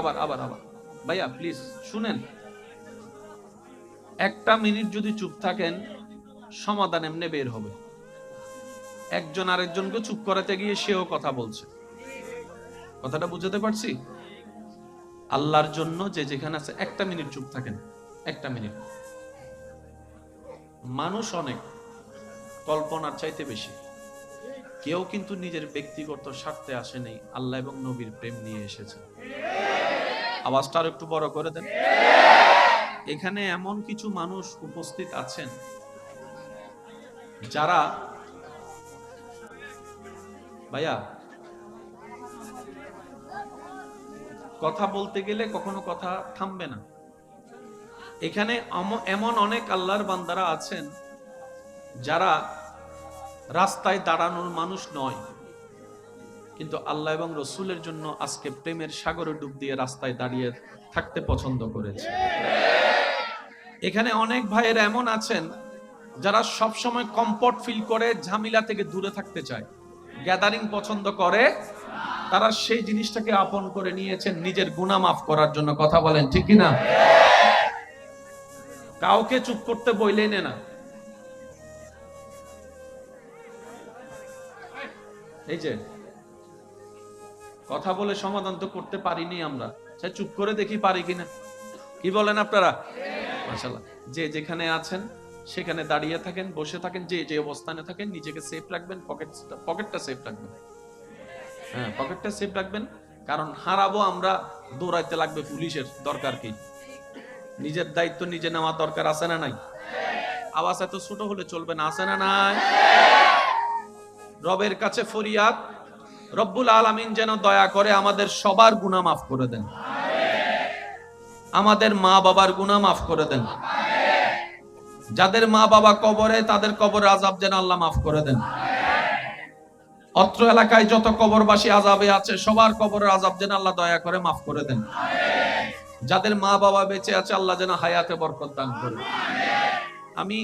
ভাইয়া প্লিজ শুনেন, একটা মিনিট যদি চুপ থাকেন সমাধান এমনি বের হবে। একজন আরেকজনকে চুপ করাতে গিয়ে সেও কথা বলছে। কথাটা বুঝতে পারছি? আল্লাহর জন্য যে যেখানে আছে একটা মিনিট চুপ থাকেন, একটা মিনিট। মানুষ অনেক, কল্পনার চাইতে বেশি। কেউ কিন্তু নিজের ব্যক্তিগত স্বার্থে আসেনি, আল্লাহ এবং নবীর প্রেম নিয়ে এসেছে। আওয়াজটা আর একটু বড় করে দেন। এখানে এমন কিছু মানুষ উপস্থিত আছেন যারা, ভাইয়া কথা বলতে গেলে কখনো কথা থামবে না। এখানে এমন অনেক আল্লাহর বান্দারা আছেন যারা রাস্তায় দাঁড়ানোর মানুষ নয়, কিন্তু আল্লাহ এবং রসুলের জন্য আজকে প্রেমের সাগরে ডুব দিয়ে রাস্তায় দাঁড়িয়ে থাকতে পছন্দ করেছে। এখানে অনেক ভাইয়েরা এমন আছেন যারা সব সময় কমফর্ট ফিল করে, ঝামেলা থেকে দূরে থাকতে চায়, গ্যাদারিং পছন্দ করে। তারা সেই জিনিসটাকে আপন করে নিয়েছেন নিজের গুনাহ মাফ করার জন্য। কথা বলেন ঠিক কি না? কাউকে চুপ করতে বইলেই না। এই যে কথা বলে সমাধান তো করতে পারিনি আমরা, চাই চুপ করে দেখি পারি কিনা। কি বলেন আপনারা? মাশাআল্লাহ। যে যেখানে আছেন সেখানে দাঁড়িয়ে থাকেন, বসে থাকেন, যে অবস্থানে থাকেন নিজেকে সেফ রাখবেন, পকেটটা সেফ রাখবেন। হ্যাঁ, পকেটটা সেফ রাখবেন, কারণ হারাবো আমরা, দৌড়াইতে লাগবে পুলিশের, দরকার কি? নিজের দায়িত্ব নিজে নেওয়ার দরকার আছে না নাই? আওয়াজ এত ছোট হলে চলবে না, আছে না নাই? রবের কাছে ফরিয়াদ, রব্বুল আলামিন যেন দয়া করে আমাদের সবার গুনাহ মাফ করে দেন, আমাদের মা বাবার গুনাহ মাফ করে দেন। যাদের মা বাবা কবরে, তাদের কবরের আযাব যেন আল্লাহ মাফ করে দেন। অত্র এলাকায় যত কবরবাসী আযাবে আছে সবার কবরের আযাব যেন আল্লাহ দয়া করে মাফ করে দেন। যাদের মা বাবা বেঁচে আছে আল্লাহ যেন হায়াতে বরকত দান করে। আমি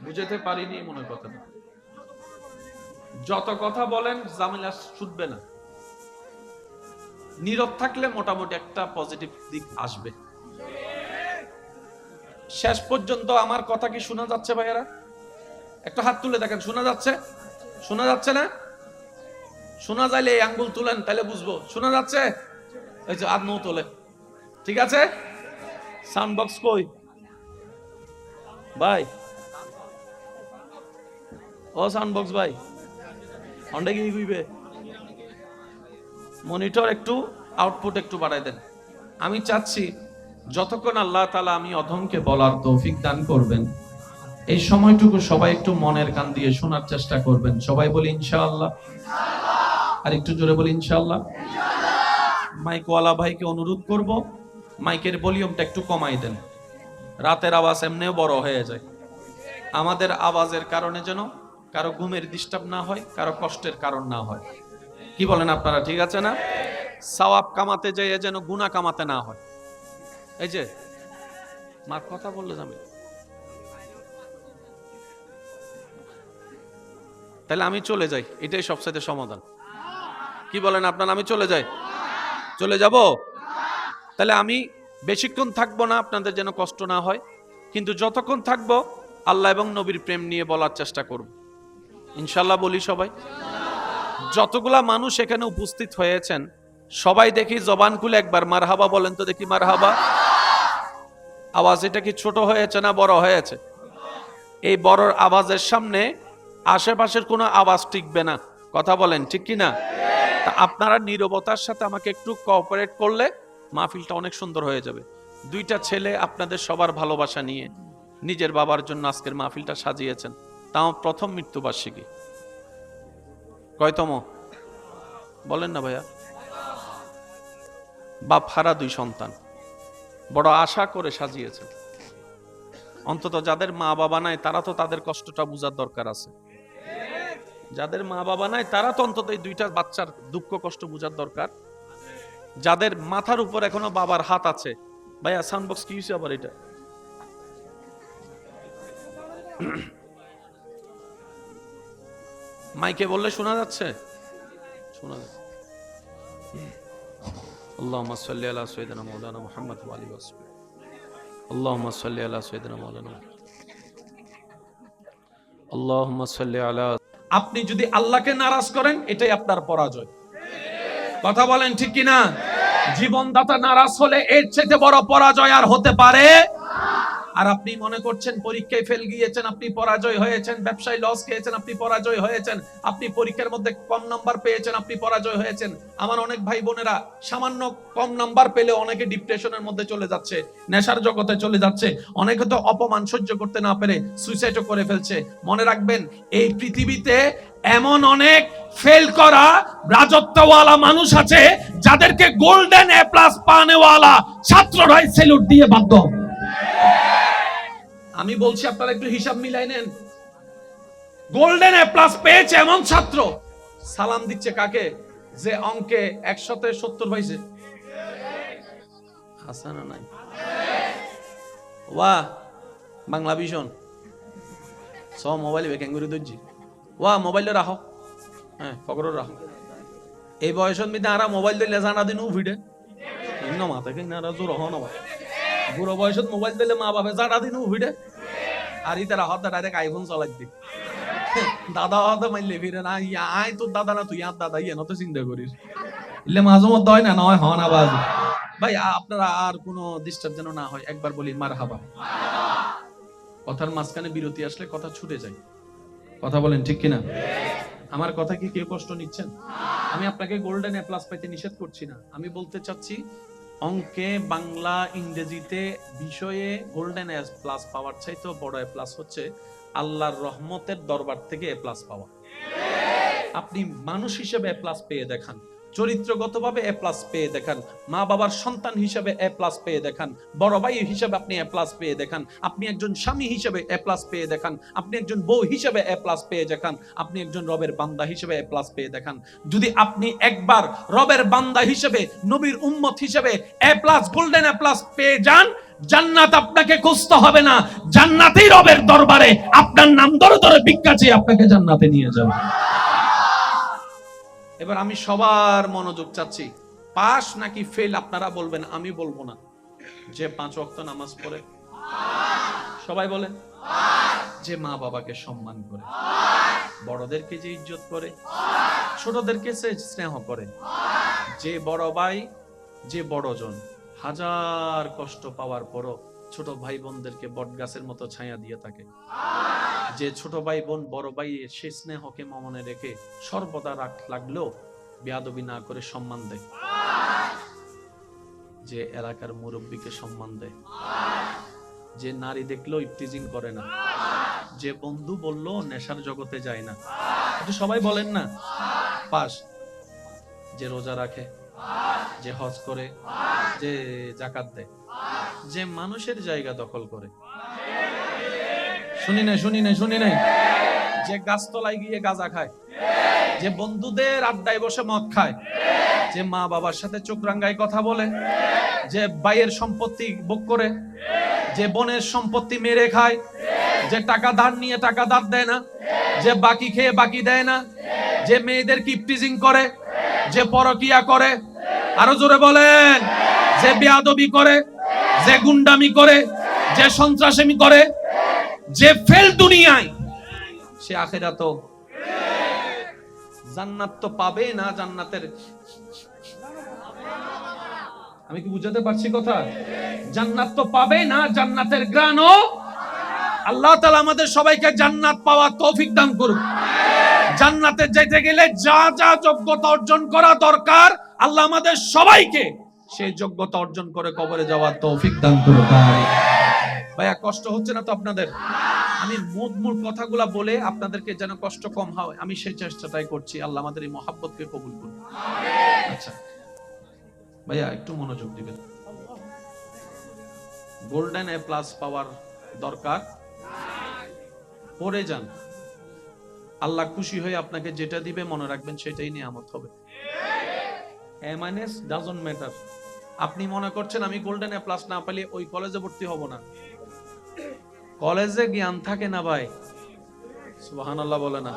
বুঝাতে পারিনি মনে কথা। যত কথা বলেন ঝামেলা ছুটবে না, নীরব থাকলে মোটামুটি একটা পজিটিভ দিক আসবে। শেষ পর্যন্ত আমার কথা কি শোনা যাচ্ছে ভাইয়ারা? একটা হাত তুলে দেখেন, শোনা যাচ্ছে? শোনা যাচ্ছে না? শোনা যাইলে এই আঙ্গুল তুলেন, তাহলে বুঝবো শোনা যাচ্ছে। এই যে আদমও তোলে, ঠিক আছে। সাউন্ড বক্স কই ভাই? ও সাউন্ড বক্স ভাই, অন্ডে কি কইবে? মনিটর একটু আউটপুট একটু বাড়াই দেন। আমি চাচ্ছি যতক্ষণ আল্লাহ তাআলা আমি অধমকে বলার তৌফিক দান করবেন, এই সময়টুকু সবাই একটু মনের কান দিয়ে শোনার চেষ্টা করবেন। সবাই বলি ইনশাআল্লাহ। আর একটু জোরে বলি ইনশাআল্লাহ। মাইকওয়ালা ভাইকে অনুরোধ করব, মাইকের ভলিউমটা একটু কমাই দেন। রাতের আওয়াজ এমনিও বড় হয়ে যায়। আমাদের আওয়াজের কারণে যেন কারো ঘুমের ডিস্টার্ব না হয়, কারো কষ্টের কারণ না হয়। কি বলেন আপনারা? ঠিক আছে না? সওয়াব কামাতে যায় যেন গুনাহ কামাতে না হয়। এই যে মার কথা বললে যাবে, তাহলে আমি চলে যাই, এটাই সবচেয়ে সমাধান। কি বলেন আপনারা? আমি চলে যাই? চলে যাব? তাহলে আমি বেশিক্ষণ থাকবো না, আপনাদের যেন কষ্ট না হয়, কিন্তু যতক্ষণ থাকবো আল্লাহ এবং নবীর প্রেম নিয়ে বলার চেষ্টা করব ইনশাআল্লাহ। বলি সবাই, যতগুলা মানুষ এখানে উপস্থিত হয়েছেন সবাই দেখি জবান খুলে একবার মারহাবা বলেন তো দেখি। মারহাবা। আওয়াজ এটা কি ছোট হয়েছে না বড় হয়েছে? এই বড় আওয়াজের সামনে আশেপাশের কোনো আওয়াজ টিকবে না। কথা বলেন ঠিক কি না? তা আপনারা নীরবতার সাথে আমাকে একটু কোঅপারেট করলে মাহফিলটা অনেক সুন্দর হয়ে যাবে। দুইটা ছেলে আপনাদের সবার ভালোবাসা নিয়ে নিজের বাবার জন্য আজকের মাহফিলটা সাজিয়েছেন, তাও প্রথম মৃত্যুবার্ষিকী। কয়তম বলেন না ভাইয়া? বাপ হারা দুই সন্তান, বড় আশা করে সাজিয়েছেন। অন্তত যাদের মা বাবা নাই তারা তো তাদের কষ্টটা বোঝার দরকার আছে। যাদের মা বাবা নাই তারা তো অন্তত এই দুইটা বাচ্চার দুঃখ কষ্ট বোঝার দরকার। যাদের মাথার উপর এখনো বাবার হাত আছে, ভাইয়া সাউন্ড বক্স কি হয়েছে আবার? এটা মাইকে বললে শোনা যাচ্ছে? শোনা যাচ্ছে। আল্লাহুম্মা সাল্লি আলা সাইয়্যিদিনা মাওলানা মুহাম্মদ ওয়া আলিহি ওয়া সাহবিহি। আল্লাহুম্মা সাল্লি আলা সাইয়্যিদিনা মাওলানা। আল্লাহুম্মা সাল্লি আলা। আপনি যদি আল্লাহকে নারাজ করেন এটাই আপনার পরাজয়। কথা বলেন ঠিক কি না? জীবনদাতা নারাজ হলে এর চেয়ে বড় পরাজয় আর হতে পারে। আর আপনি মনে করছেন পরীক্ষায় ফেল গিয়েছেন, আপনি পরাজয় হয়েছেন, ব্যবসায় লস খেয়েছেন, আপনি পরাজয় হয়েছেন, আপনি পরীক্ষার মধ্যে কম নাম্বার পেয়েছেন, আপনি পরাজয় হয়েছেন। আমার অনেক ভাই বোনেরা সামান্য কম নাম্বার পেলে অনেকে ডিপ্রেশনের মধ্যে চলে যাচ্ছে, নেশার জগতে চলে যাচ্ছে, অনেকে তো অপমান সহ্য করতে না পেরে সুইসাইডও করে ফেলছে। মনে রাখবেন, এই পৃথিবীতে এমন অনেক ফেল করা রাজত্বওয়ালা মানুষ আছে যাদেরকে গোল্ডেন এ প্লাস পানেওয়ালা ছাত্ররাই স্যালুট দিয়ে বাধ্য। আমি বলছি আপনারা একটু হিসাব মিলাই নেন। গোল্ডেন এ প্লাস পেয়েছে এমন ছাত্র সালাম দিচ্ছে কাকে? যে অঙ্কে 100-70 পাইছে। হাসান নাই? ওয়া বাংলা ভিশন স মোবাইল বেকেং করে দজ্জি। ওয়া মোবাইলে রাখো, হ্যাঁ ফকরও রাখো। এই বয়সের মধ্যে আরা মোবাইল দিলে জানা দিন ভিড়ে ইন্ন মাথা কেন আর জোর হন না। বুড়ো বয়সত মোবাইল দিলে মা বাবা জানা দিন ভিড়ে। আর ইতারা হতে ডাইরেক্ট আইফোন চালাই দি। দাদা হতে মাইলে ফিরে না, আয় তোর দাদা না তুই আর দাদা ইয়ে নত চিন্তা করিস। ইলে মাঝে মধ্যে হয় না, নয় হন আওয়াজ। ভাই আপনারা আর কোনো ডিস্টার্ব যেন না হয়, একবার বলি মারহাবা। কথার মাঝখানে বিরতি আসলে কথা ছুটে যায়। কথা বলেন ঠিক কিনা? আমার কথা কি কেউ কষ্ট নিচ্ছেন? আমি আপনাকে গোল্ডেন এ প্লাস পাইতে নিষেধ করছি না। আমি বলতে চাচ্ছি অঙ্কে, বাংলা, ইংরেজিতে বিষয়ে গোল্ডেন এ প্লাস পাওয়ার চাইতেও বড় এ প্লাস হচ্ছে আল্লাহর রহমতের দরবার থেকে এ প্লাস পাওয়া। আপনি মানুষ হিসেবে এ প্লাস পেয়ে দেখান, চরিত্রগতভাবে এ প্লাস পেয়ে দেখান, মা বাবার সন্তান হিসেবে এ প্লাস পেয়ে দেখান, বড় ভাই হিসেবে আপনি এ প্লাস পেয়ে দেখান, আপনি একজন স্বামী হিসেবে এ প্লাস পেয়ে দেখান, আপনি একজন বউ হিসেবে এ প্লাস পেয়ে দেখান, আপনি একজন রবের বান্দা হিসেবে এ প্লাস পেয়ে দেখান। যদি আপনি একবার রবের বান্দা হিসেবে, নবীর উম্মত হিসেবে এ প্লাস, গোল্ডেন এ প্লাস পেয়ে যান, জান্নাত আপনাকে খুঁজতে হবে না, জান্নাতেই রবের দরবারে আপনার নাম ধরে ধরে ভিক্ষা চেয়ে আপনাকে জান্নাতে নিয়ে যাবে। এবার আমি সবার মনোযোগ চাচ্ছি, পাস নাকি ফেল আপনারা বলবেন, আমি বলবো না। যে 5 ওয়াক্ত নামাজ পড়ে, সবাই বলেন, যে মা বাবাকে সম্মান করে, বড়দেরকে যে ইজ্জত করে, ছোটদেরকে সে স্নেহ করে, যে বড় ভাই, যে বড়জন হাজার কষ্ট পাওয়ার পরও ছোট ভাই বোনদেরকে বটগাছের মতো ছায়া দিয়ে থাকে, যে ছোট ভাই বোন বড় ভাই সে স্নেহকে মনে রেখে সর্বদা রাগ লাগলেও বেয়াদবি না করে সম্মান দেয়, যে এলাকার মুরব্বীকে সম্মান দেয়, যে নারী দেখলেও ইফতিজিং করে না, যে বন্ধু বললো নেশার জগতে যায় না, এটা সবাই বলেন না, পাস। যে রোজা রাখে, যে হজ করে, যে যাকাত দেয়, যে মানুষের জায়গা দখল করে, শুনি নাই, যে গাছতলায় গিয়ে গাঁজা খায়, যে বন্ধুদের আড্ডায় বসে মদ খায়, যে মা বাবার সাথে চোখ রাঙ্গায় কথা বলে, যে ভাইয়ের সম্পত্তি ভোগ করে, যে বোনের সম্পত্তি মেরে খায়, যে টাকা ধার নিয়ে টাকা ধার দেয় না, যে বাকি খেয়ে বাকি দেয় না, যে মেয়েদের কিপটিজিং করে, যে পরকিয়া করে, আরো জোরে বলেন, যে বেয়াদবি করে, যে গুন্ডামি করে, যে সন্ত্রাসামি করে, যে ফেল দুনিয়ায়, সে আখিরাতেও জান্নাত তো পাবে না। জান্নাতের, আমি কি বুঝাতে পারছি কথা? জান্নাত তো পাবে না, জান্নাতের গ্রাণও। আল্লাহ তাআলা আমাদের সবাইকে জান্নাত পাওয়ার তৌফিক দান করুন। জান্নাতে যেতে গেলে যা যা যোগ্যতা অর্জন করা দরকার, আল্লাহ আমাদের সবাইকে সেই যোগ্যতা অর্জন করে কবরে যাওয়ার তৌফিক দান করুন। ভাইয়া কষ্ট হচ্ছে না তো আপনাদের? আমি মূল কথাগুলা বলে আপনাদেরকে যেন কষ্ট কম হয়, আমি সেই চেষ্টাটাই করছি। আল্লাহ আমাদের এই মহাব্বতকে কবুল করুন। আচ্ছা ভাইয়া একটু মনোযোগ দিবেন। গোল্ডেন এ প্লাস পাওয়ার দরকার পড়ে যান, আল্লাহ খুশি হয়ে আপনাকে যেটা দিবে মনে রাখবেন সেটাই নিয়ামত হবে। এ মাইনাস ডাজন্ট ম্যাটার। আপনি মনে করছেন আমি গোল্ডেন এ প্লাস না পেলে ওই কলেজে ভর্তি হব না, কলেজে জ্ঞান থাকে না ভাই, সুবহানাল্লাহ বলে না।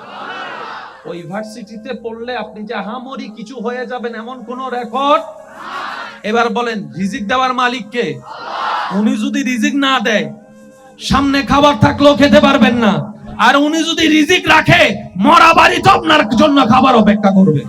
ওই ইউনিভার্সিটিতে পড়লে আপনি যে আহামরি কিছু হয়ে যাবেন এমন কোন রেকর্ড। এবার বলেন রিজিক দেওয়ার মালিক কে? উনি যদি রিজিক না দেয়, সামনে খাবার থাকলেও খেতে পারবেন না, আর উনি যদি রিজিক রাখে, মরা বাড়ি তো আপনার জন্য খাবার অপেক্ষা করবে।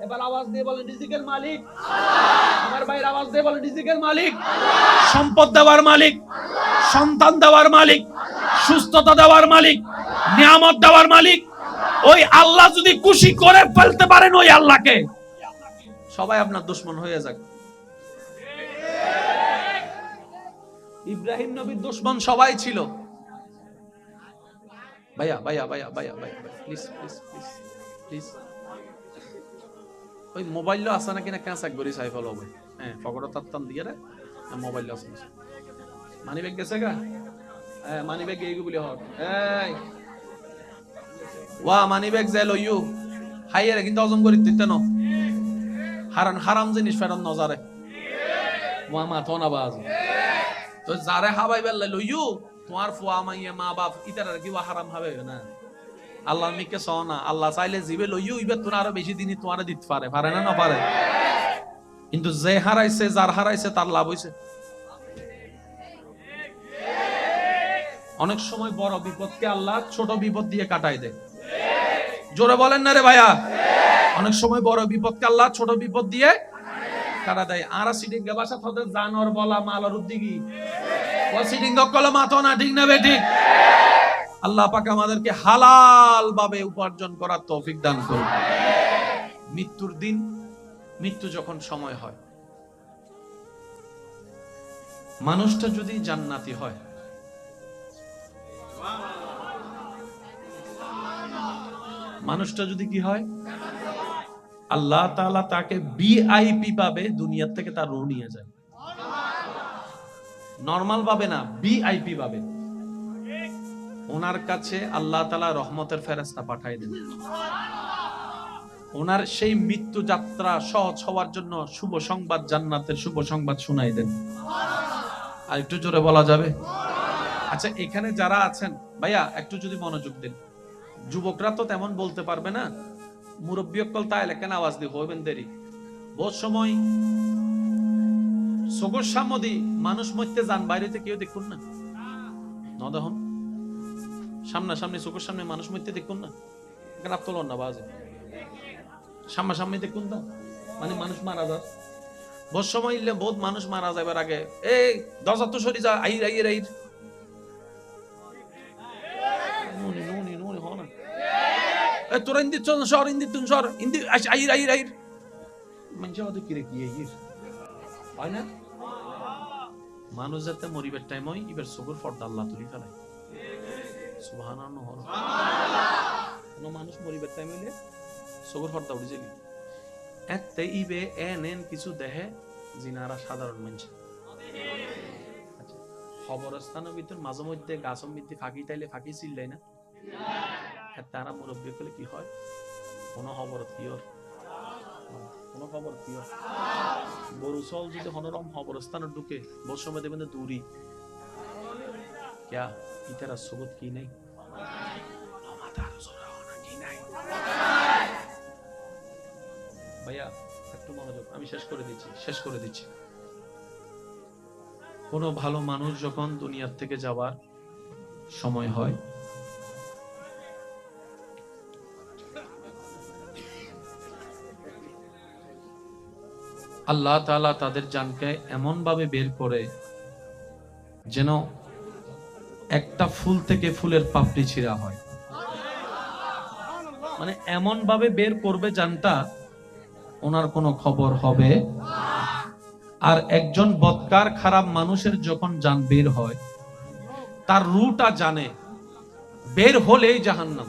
এবার আওয়াজ দিয়ে বলেন রিজিকের মালিক আল্লাহ। আমার ভাইয়ের আওয়াজ দিয়ে বলেন রিজিকের মালিক আল্লাহ। সম্পদ দেওয়ার মালিক আল্লাহ, সন্তান দেওয়ার মালিক আল্লাহ, সুস্থতা দেওয়ার মালিক আল্লাহ, নিয়ামত দেওয়ার মালিক আল্লাহ। ওই আল্লাহ যদি খুশি করে ফেলতে পারেন ওই আল্লাহকে, সবাই আপনার দুশমন হয়ে যাক। ইব্রাহিম নবীর দুশমন সবাই ছিল। ভাইয়া ভাইয়া ভাইয়া ভাইয়া ভাইয়া প্লিজ প্লিজ প্লিজ প্লিজ, ওই মোবাইল আছে নাকি না ক্যান্সার করি সাইফল হবে। হ্যাঁ পকেটে তাত্তান দিয়ে রে মোবাইল আছে, মানি ব্যাগ গেছে গা? হ্যাঁ মানি ব্যাগ গেই বলি হট। এই ওয়া মানি ব্যাগ যাই লইও হাইয়ারে কিন্তু অজম করি দিতে ন হারাম হারাম জিনিস ফেরত নজারে ওয়া মা তো না বাজ তো যারে হাবাই বেল্লাই লইও তোমার ফুয়া মাইয়া মা বাপ ইতার কি হারাম হবে না। আল্লাহ মিকে সনা আল্লাহ চাইলে জিবে লইও ইবে তোর আরো বেশি দিনই তোমারে দিতে পারে, পারে না? না পারে। কিন্তু যে হারাইছে, যার হারাইছে তার লাভ হইছে। অনেক সময় বড় বিপদকে আল্লাহ ছোট বিপদ দিয়ে কাটাই দেয়। জোরে বলেন না রে ভাইয়া। অনেক সময় বড় বিপদকে আল্লাহ ছোট বিপদ দিয়ে কাটা দেয়। আর সিডিং বাসা থতে জানোর বলা মালর উদ্দিগি ও সিডিং কল মাতো না, ঠিক না বেঠিক? আল্লাহ পাক আমাদেরকে হালাল ভাবে উপার্জন করার তৌফিক দান করুন। মৃত্যুর দিন, মৃত্যু যখন সময় হয়, মানুষটা যদি জান্নাতি হয়, মানুষটা যদি কি হয়, আল্লাহ তাআলা তাকে ভিআইপি পাবে, দুনিয়া থেকে তার রূহ নিয়ে যায়। নরমাল পাবে না, ভিআইপি পাবে। ওনার কাছে আল্লাহ তাআলা রহমতের ফেরেশতা পাঠায় দেন, ওনার সেই মৃত্যু যাত্রা সহজ হওয়ার জন্য শুভ সংবাদ, জান্নাতের শুভ সংবাদ শোনাই দেন। আর একটু জোরে বলা যাবে? আচ্ছা, এখানে যারা আছেন ভাইয়া একটু যদি মনোযোগ দিন। যুবকরা তো তেমন বলতে পারবে না, মুরব্বী অকল তাই লেখেন আওয়াজ দিয়ে হইবেন দেরি। বহুত সময় সগর সামদি মানুষ মধ্যে যান, বাইরেতে কেউ দেখুন না, দেখুন সামনাসামনি চোখের সামনে মানুষ মধ্যে দেখুন না, এখানে আপ্তলন না বাজে সামনাসামনি দেখুন তো, মানে মানুষ মারা যায়। বহুত সময় ইলে বহুত মানুষ মারা যাবার আগে এই দরজা তো সরি যা, আইর আইর আইর নুনি নুনি নুনি হ না, এ তোরা ইন্দি চল সর, ইন্দি তুন সর, ইন্দি আইর আইর আইর মানুষ আমাদের কিরে কি আইর হয় না। মানুষ যাতে মরিবার টাইম হয় এবার চোখের পর্দা আল্লাহ তুলি ফেলায়। সুবহানাল্লাহ। কোন মানুষ মরিবার টাইম হইলে চোখের পর্দা উঠে যাবি, এতে ইবে এন কিছু দেহে জিনারা সাধারণ মানুষ। আচ্ছা, খবরস্থানের ভিতর মাঝে মধ্যে গাছের মধ্যে ফাঁকি তাইলে ফাঁকি চিল্লাই না, তারা মুরব্বী করলে কি হয়, কোন খবর পিওর, কোন খবর পিওর। গরু চল যদি হনরম খবরস্থানে ঢুকে বহু সময় দেবেন দূরি क्या इतना सबूत की नहीं ভাইয়া একটু মনোযোগ, আমি শেষ করে দিচ্ছি। কোন ভালো মানুষ যখন দুনিয়ার থেকে যাবার সময় হয়, আল্লাহ তাআলা তাদের জানকে এমন ভাবে বের করে যেন একটা ফুল থেকে ফুলের পাপড়ি ছিঁড়া হয়, মানে এমন ভাবে বের করবে জানটা ওনার কোনো খবর হবে। আর একজন বদকার খারাপ মানুষের যখন জান বের হয়, তার রুটা জানে বের হলেই জাহান্নাম,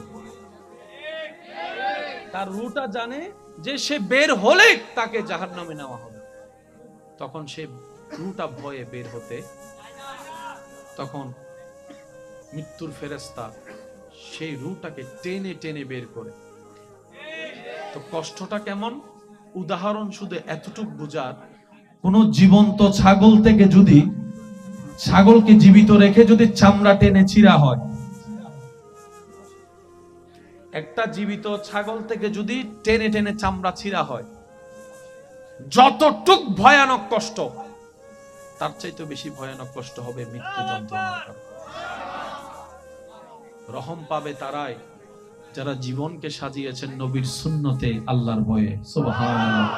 তার রুটা জানে যে সে বের হলে তাকে জাহান্নামে নেওয়া হবে। তখন সে রুটা ভয়ে বের হতে, তখন মৃত্যুর ফেরেশতা সেই রুটাকে টেনে টেনে বের করে। তো কষ্টটা কেমন, উদাহরণ শুধু এতটুকু বুঝার, কোন জীবন্ত ছাগল থেকে যদি ছাগলকে জীবিত রেখে যদি চামড়া টেনে ছিঁড়া হয়, একটা জীবিত ছাগল থেকে যদি টেনে টেনে চামড়া ছিঁড়া হয়, যতটুক ভয়ানক কষ্ট তার চাইতে বেশি ভয়ানক কষ্ট হবে মৃত্যু যন্ত্রণার কারণে। রহম পাবে তারাই যারা জীবনকে সাজিয়েছেন নবীর সুন্নতে আল্লাহর ভয়ে। সুবহানাল্লাহ।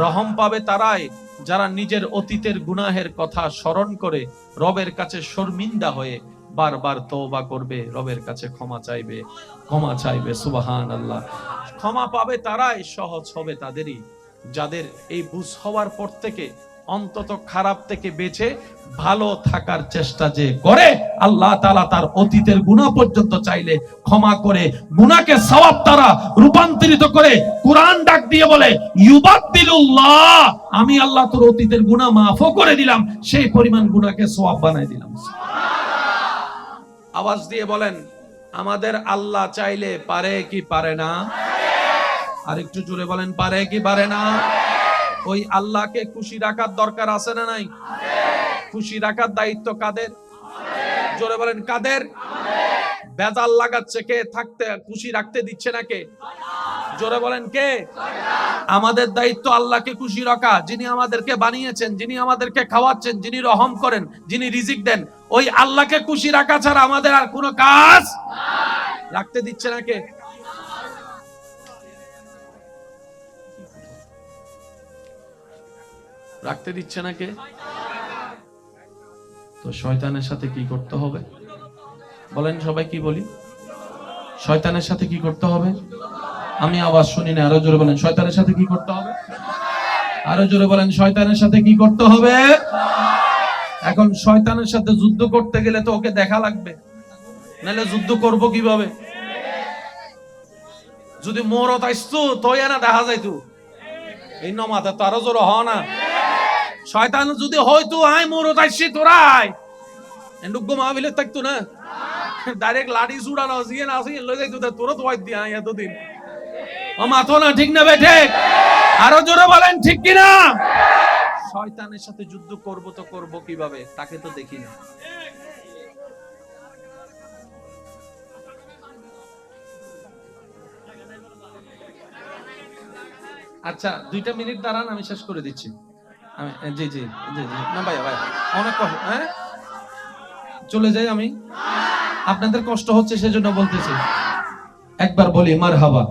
রহম পাবে তারাই যারা নিজের অতীতের গুনাহের কথা স্মরণ করে রবের কাছে শর্মিন্দা হয়ে বারবার তওবা করবে, রবের কাছে ক্ষমা চাইবে। সুবহানাল্লাহ। ক্ষমা পাবে তারাই, সহজ হবে তাদেরই যাদের এই বুঝ হওয়ার পর থেকে অন্তত খারাপ থেকে বেঁচে ভালো থাকার চেষ্টা যে করে, আল্লাহ তাআলা তার অতীতের গুনাহ পর্যন্ত চাইলে ক্ষমা করে গুনাহকে সওয়াব দ্বারা রূপান্তরিত করে। কুরআন ডাক দিয়ে বলে ইউবাদদিলুল্লাহ, আমি আল্লাহ তোর অতীতের গুনাহ মাফও করে দিলাম, সেই পরিমাণ গুনাহকে সওয়াব বানাই দিলাম। আওয়াজ দিয়ে বলেন, আমাদের আল্লাহ চাইলে পারে কি পারে না? আর একটু জোরে বলেন, পারে কি পারে না? ওই আল্লাহকে খুশি রাখার দরকার আছে না নাই? খুশি রাখার দায়িত্ব কাদের? জোরে বলেন, কাদের? বেজাল লাগাচ্ছে কে? থাকতে খুশি রাখতে দিচ্ছে না কে? জোরে বলেন, কে? আমাদের দায়িত্ব আল্লাহকে খুশি রাখা, যিনি আমাদেরকে বানিয়েছেন, যিনি আমাদেরকে খাওয়াচ্ছেন, যিনি রহম করেন, যিনি রিজিক দেন, ওই আল্লাহকে খুশি রাখা ছাড়া আমাদের আর কোনো কাজ রাখতে দিচ্ছে না কে? রাখতে দিচ্ছে না কে? তো শয়তানের সাথে কি করতে হবে বলেন? সবাই কি বলি? শয়তানের সাথে কি করতে হবে? আমি আওয়াজ শুনি না, আরো জোরে বলেন, শয়তানের সাথে কি করতে হবে? আরো জোরে বলেন, শয়তানের সাথে কি করতে হবে? এখন শয়তানের সাথে যুদ্ধ করতে গেলে তো ওকে দেখা লাগবে, নাহলে যুদ্ধ করব কিভাবে? যদি মোরত আসতো তো না দেখা যাইতো, এই নমাতে তো আরো জোরে হ না। শয়তান যদি হয়তো আয় মোরত আসছি তোরাই এন্ডুগ্য মাহফিলে থাকতো না, ডাইরেক্ট লাঠি ছুড়ানো জিয়ে না আসি লই যাইতো, তোরা তো হয় দিয়া এতদিন ও মাথো না, ঠিক না বেঠে? আরো জোরে বলেন, ঠিক কিনা? শয়তানের সাথে যুদ্ধ করব তো করব কিভাবে? তাকে তো দেখি না। আচ্ছা 2টা মিনিট দাঁড়ান, আমি শেষ করে দিচ্ছি। জি জি জি জি না ভাইয়া ভাইয়া অনেক কষ্ট, হ্যাঁ চলে যাই আমি, আপনাদের কষ্ট হচ্ছে সেজন্য বলতেছি। একবার বলি মারহাবা।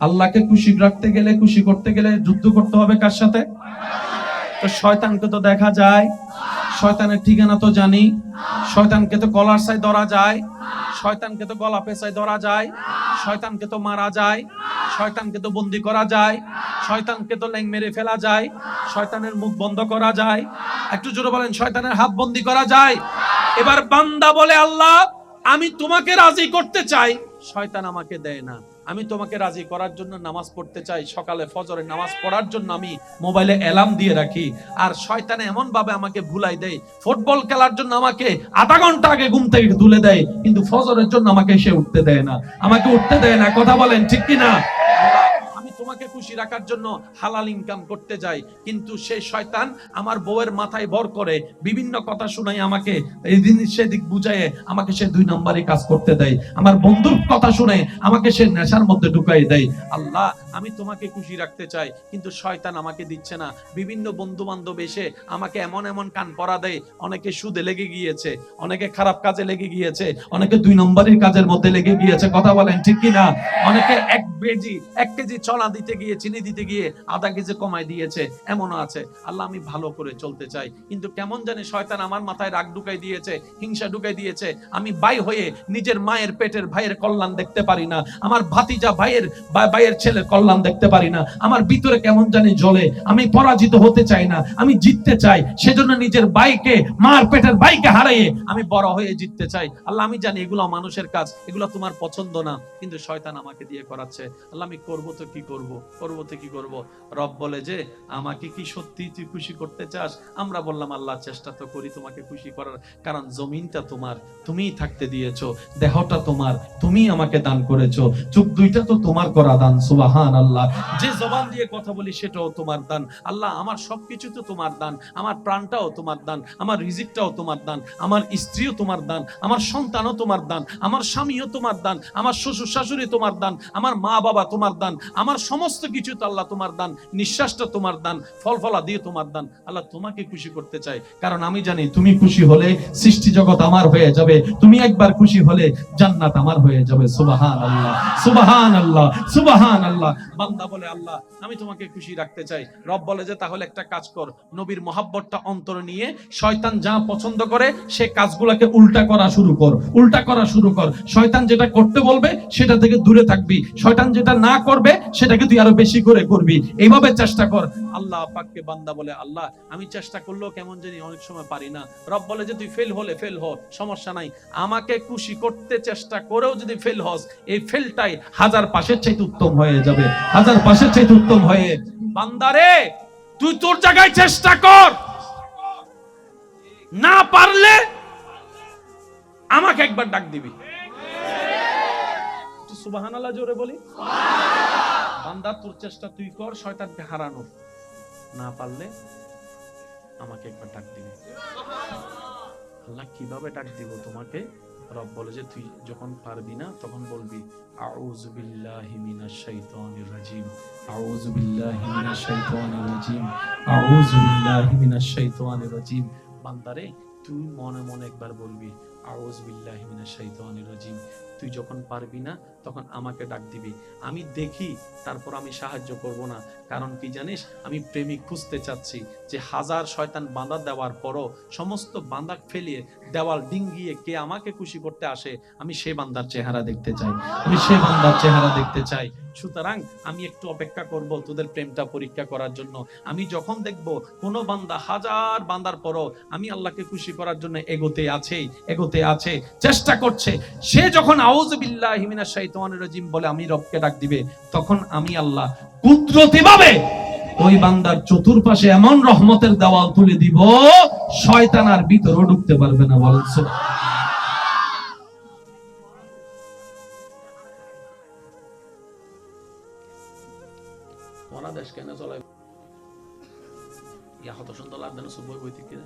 আল্লাহকে খুশি রাখতে গেলে, খুশি করতে গেলে যুদ্ধ করতে হবে কার সাথে? তো শয়তানকে তো দেখা যায়, শয়তানের ঠিকানা তো জানি, শয়তানকে তো গলার সাই ধরা যায়, শয়তানকে তো গলা পেঁচায় ধরা যায়, শয়তানকে তো মারা যায়, শয়তানকে তো বন্দি করা যায়, শয়তানকে তো ল্যাং মেরে ফেলা যায়, শয়তানের মুখ বন্ধ করা যায়। একটু জোরে বলেন, শয়তানের হাত বন্দি করা যায়। এবার বান্দা বলে আল্লাহ আমি তোমাকে রাজি করতে চাই, শয়তান আমাকে দেয় না। আমি তোমাকে রাজি করার জন্য নামাজ পড়তে চাই, সকালে ফজরের নামাজ পড়ার জন্য আমি মোবাইলে অ্যালার্ম দিয়ে রাখি, আর শয়তানে এমন ভাবে আমাকে ভুলাই দেয়, ফুটবল খেলার জন্য আমাকে আধা ঘন্টা আগে ঘুম থেকে তুলে দেয়, কিন্তু ফজরের জন্য আমাকে সে উঠতে দেয় না, আমাকে উঠতে দেয় না। কথা বলেন ঠিক কিনা? আমি তোমাকে খুশি রাখার জন্য হালাল ইনকাম করতে যাই, কিন্তু সেই শয়তান আমার বউয়ের মাথায় ভর করে বিভিন্ন কথা শুনাই, আমাকে এই জিনিস সেদিক বুঝায় আমাকে সে 2 নম্বরে কাজ করতে দেয়, আমার বন্ধুর কথা শুনে আমাকে সে নেশার মধ্যে ঢুকাই দেয়। আল্লাহ আমি তোমাকে খুশি রাখতে চাই, কিন্তু শয়তান আমাকে দিচ্ছে না। বিভিন্ন বন্ধু বান্ধব এসে আমাকে এমন এমন কান পরা দেয়, অনেকে সুদে লেগে গিয়েছে, অনেকে খারাপ কাজে লেগে গিয়েছে, অনেকে 2 নম্বরের কাজের মধ্যে লেগে গিয়েছে। কথা বলেন ঠিক কিনা? অনেকে 1 কেজি চনা দিতে গিয়ে, চিনি দিতে গিয়ে আধা কেজি কমায় দিয়েছে, এমনও আছে। আল্লাহ আমি ভালো করে চলতে চাই, কিন্তু কেমন জানি শয়তান আমার মাথায় রাগ ঢুকাই দিয়েছে, হিংসা ঢুকাই দিয়েছে। আমি ভাই হয়ে নিজের মায়ের পেটের ভাইয়ের কল্যাণ দেখতে পারি না, আমার ভাতিজা ভাইয়ের ছেলের কল্যাণ দেখতে পারি না, আমার ভিতরে কেমন জানি জ্বলে। আমি পরাজিত হতে চাই না, আমি জিততে চাই। সেজন্য নিজের ভাইকে, মার পেটের ভাইকে হারিয়ে আমি বড় হয়ে জিততে চাই। আল্লাহ আমি জানি এগুলো মানুষের কাজ, এগুলো তোমার পছন্দ না, কিন্তু শয়তান আমাকে দিয়ে করাচ্ছে। আল্লাহ আমি করব তো কি করব, করব তো কি করব? রব বলে যে আমাকে কি সত্যি তুই খুশি করতে চাস? আমরা বললাম আল্লাহ চেষ্টা তো করি তোমাকে খুশি করার, কারণ জমিনটা তোমার, তুমিই থাকতে দিয়েছো, দেহটা তোমার, তুমি আমাকে দান করেছো, চোখ 2টা তো তোমার করা দান। সুবহানাল্লাহ। যে জবান দিয়ে কথা বলি সেটাও তোমার দান। আল্লাহ আমার সবকিছু তো তোমার দান, আমার প্রাণটাও তোমার দান, আমার রিজিকটাও তোমার দান, আমার স্ত্রীও তোমার দান, আমার সন্তানও তোমার দান, আমার স্বামীও তোমার দান, আমার শ্বশুর শাশুড়ি তোমার দান, আমার মা বাবা তোমার দান, আমার সমস্ত কিছু তো আল্লাহ তোমার দান, নিঃশ্বাসটা তোমার দান, ফল ফলা দিয়ে তোমার দান। আল্লাহ তোমাকে খুশি করতে চাই, কারণ আমি জানি তুমি খুশি হলে সৃষ্টি জগৎ আমার হয়ে যাবে, তুমি একবার খুশি হলে জান্নাত আমার হয়ে যাবে। সুবহানাল্লাহ, সুবহানাল্লাহ, সুবহানাল্লাহ। বান্দা বলে আল্লাহ আমি তোমাকে খুশি রাখতে চাই। রব বলে যে তাহলে একটা কাজ কর, নবীর মহাব্বতটা অন্তরে নিয়ে শয়তান যা পছন্দ করে সে কাজগুলোকে উল্টা করা শুরু কর, উল্টা করা শুরু কর। শয়তান যেটা করতে বলবে সেটা থেকে দূরে থাকবি, শয়তান যেটা না করবে সেটাকে তুই আরো বেশি করে করবি, এইভাবে চেষ্টা কর। আল্লাহ পাককে বান্দা বলে আল্লাহ আমি চেষ্টা করলেও কেমন জানি অনেক সময় পারি না। রব বলে যে তুই ফেল হলে ফেল হ, সমস্যা নাই, আমাকে খুশি করতে চেষ্টা করেও যদি ফেল হস, এই ফেলটাই 1000 পাশের চাইতে উত্তম হয়ে যাবে, 1000 পাশের চাইতে উত্তম হয়ে। বান্দারে তুই তোর জায়গায় চেষ্টা কর, না পারলে আমাকে একবার ডাক দিবি। সুবহানাল্লাহ জোরে বলি। বান্দা তোর চেষ্টা তুই কর শয়তানকে হারানোর, না পারলে আমাকে একবার ডাক দিবি। আল্লাহ কিভাবে ডাক দিব তোমাকে? রব বলে যে তুই যখন পারবি না তখন বলবি আউযু বিল্লাহি মিনাশ শাইতানির রাজিম, আউযু বিল্লাহি মিনাশ শাইতানির রাজিম, আউযু বিল্লাহি মিনাশ শাইতানির রাজিম। বান্দারে তুই মনে মনে একবার বলবি আউযু বিল্লাহি মিনাশ শাইতানির রাজিম। তুই যখন পারবি না তখন আমাকে ডাক দিবি, আমি দেখি, তারপর আমি সাহায্য করব না। কারণ কি জানিস, আমি প্রেমিক খুঁজতে চাচ্ছি, যে 1000 শয়তান বাঁধা দেওয়ার পরও সমস্ত বাঁধা ফেলিয়ে দেওয়াল ডিঙ্গিয়ে কে আমাকে খুশি করতে আসে, আমি সে বান্দার চেহারা দেখতে চাই, আমি সে বান্দার চেহারা দেখতে চাই। সুতরাং আমি একটু অপেক্ষা করব তোদের প্রেমটা পরীক্ষা করার জন্য। আমি যখন দেখব কোন বান্দা 1000 বান্দার পরও আমি আল্লাহকে খুশি করার জন্য এগোতে আছে, চেষ্টা করছে, সে যখন আউযু বিল্লাহি মিনাশ শাইতানির রাজিম বলে আমি রবকে ডাক দিবে, তখন আমি আল্লাহ কুদরতিভাবে ওই বান্দার চতুর্পাশে এমন রহমতের দেওয়াল তুলে দিব, শয়তান আর ভিতরে ঢুকতে পারবে না। বলেন সুবহানাল্লাহ। ওরা দেশ কেন চলে? লাদান সুবই বইতে কি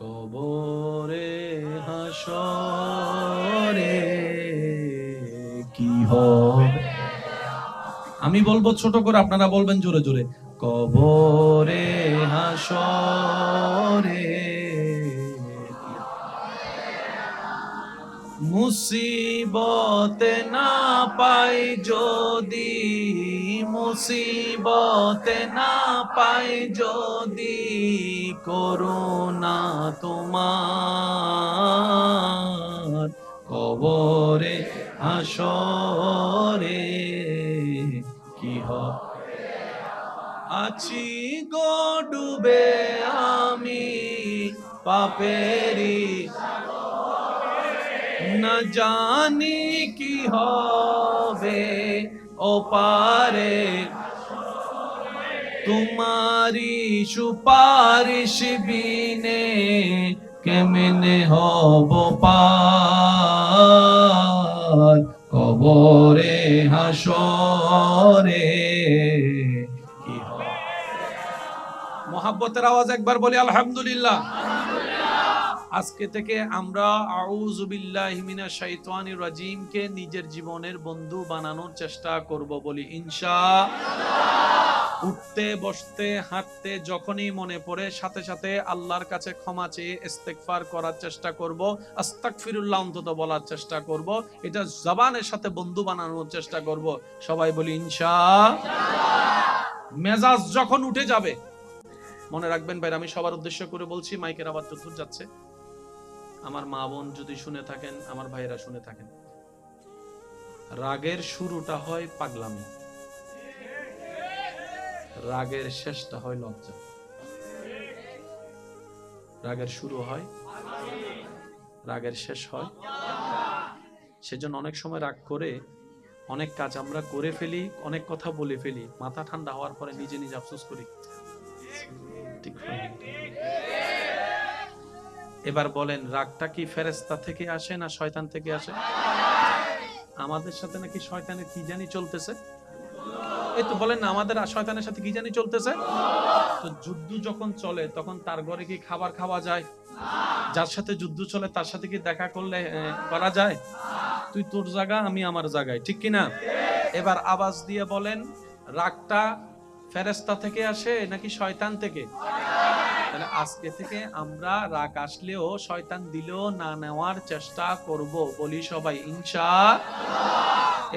কবরে হাসরে কি হবে, আমি বলবো ছোট করে, আপনারা বলবেন জোরে জোরে, কবরে হাসরে মুসিবতে না পাই যদি, মুসিবতে না পাই যদি করুণা তোমার, কবরে হাসরে কি হবে, আছি গো ডুবে আমি পাপেরি, না জানি কি হবে ও পারে, তোমারি সুপারিশ বিনে কেমনে হব পার, কবরে হাসরে কি হবে। মোহাব্বতের আওয়াজ একবার বলি আলহামদুলিল্লাহ। আজকে থেকে আমরা আউযু বিল্লাহি মিনাশ শাইতানির রাজিম কে নিজের জীবনের বন্ধু বানানোর চেষ্টা করব, বলি ইনশাআল্লাহ। উঠতে বসতে হাঁটতে যখনই মনে পড়ে সাথে সাথে আল্লাহর কাছে ক্ষমা চেয়ে ইস্তেগফার করার চেষ্টা করব, আস্তাগফিরুল্লাহ অন্তত বলার চেষ্টা করব, এটা জবানের সাথে বন্ধু বানানোর চেষ্টা করব। সবাই বলি ইনশাআল্লাহ। মেজাজ যখন উঠে যাবে, মনে রাখবেন ভাই, আমি সবার উদ্দেশ্য করে বলছি, মাইকের আওয়াজ যতদূর যাচ্ছে, আমার মা বোন যদি শুনে থাকেন, আমার ভাইয়েরা শুনে থাকেন, রাগের শুরুটা হয় পাগলামি, রাগের শেষটা হয় লজ্জা। রাগের শুরু হয়, রাগের শেষ হয়। সেজন্য অনেক সময় রাগ করে অনেক কাজ আমরা করে ফেলি, অনেক কথা বলে ফেলি, মাথা ঠান্ডা হওয়ার পরে নিজে নিজে আফসোস করি, ঠিক হয়নি। এবার বলেন, রাগটা কি ফেরেশতা থেকে আসে না শয়তান থেকে আসে? আমাদের সাথে নাকি শয়তানের কি জানি চলতেছে, এই তো বলেন না, আমাদের শয়তানের সাথে কি জানি চলতেছে। তো যুদ্ধ যখন চলে তখন তার ঘরে কি খাবার খাওয়া যায়? যার সাথে যুদ্ধ চলে তার সাথে কি দেখা করলে করা যায়? তুই তোর জায়গা, আমি আমার জায়গায়, ঠিক কিনা? এবার আওয়াজ দিয়ে বলেন, রাগটা ফেরেশতা থেকে আসে নাকি শয়তান থেকে? তাহলে আজকে থেকে আমরা রাগ আসলেও শয়তান দিলেও না নেওয়ার চেষ্টা করব, বলি সবাই ইনশাআল্লাহ।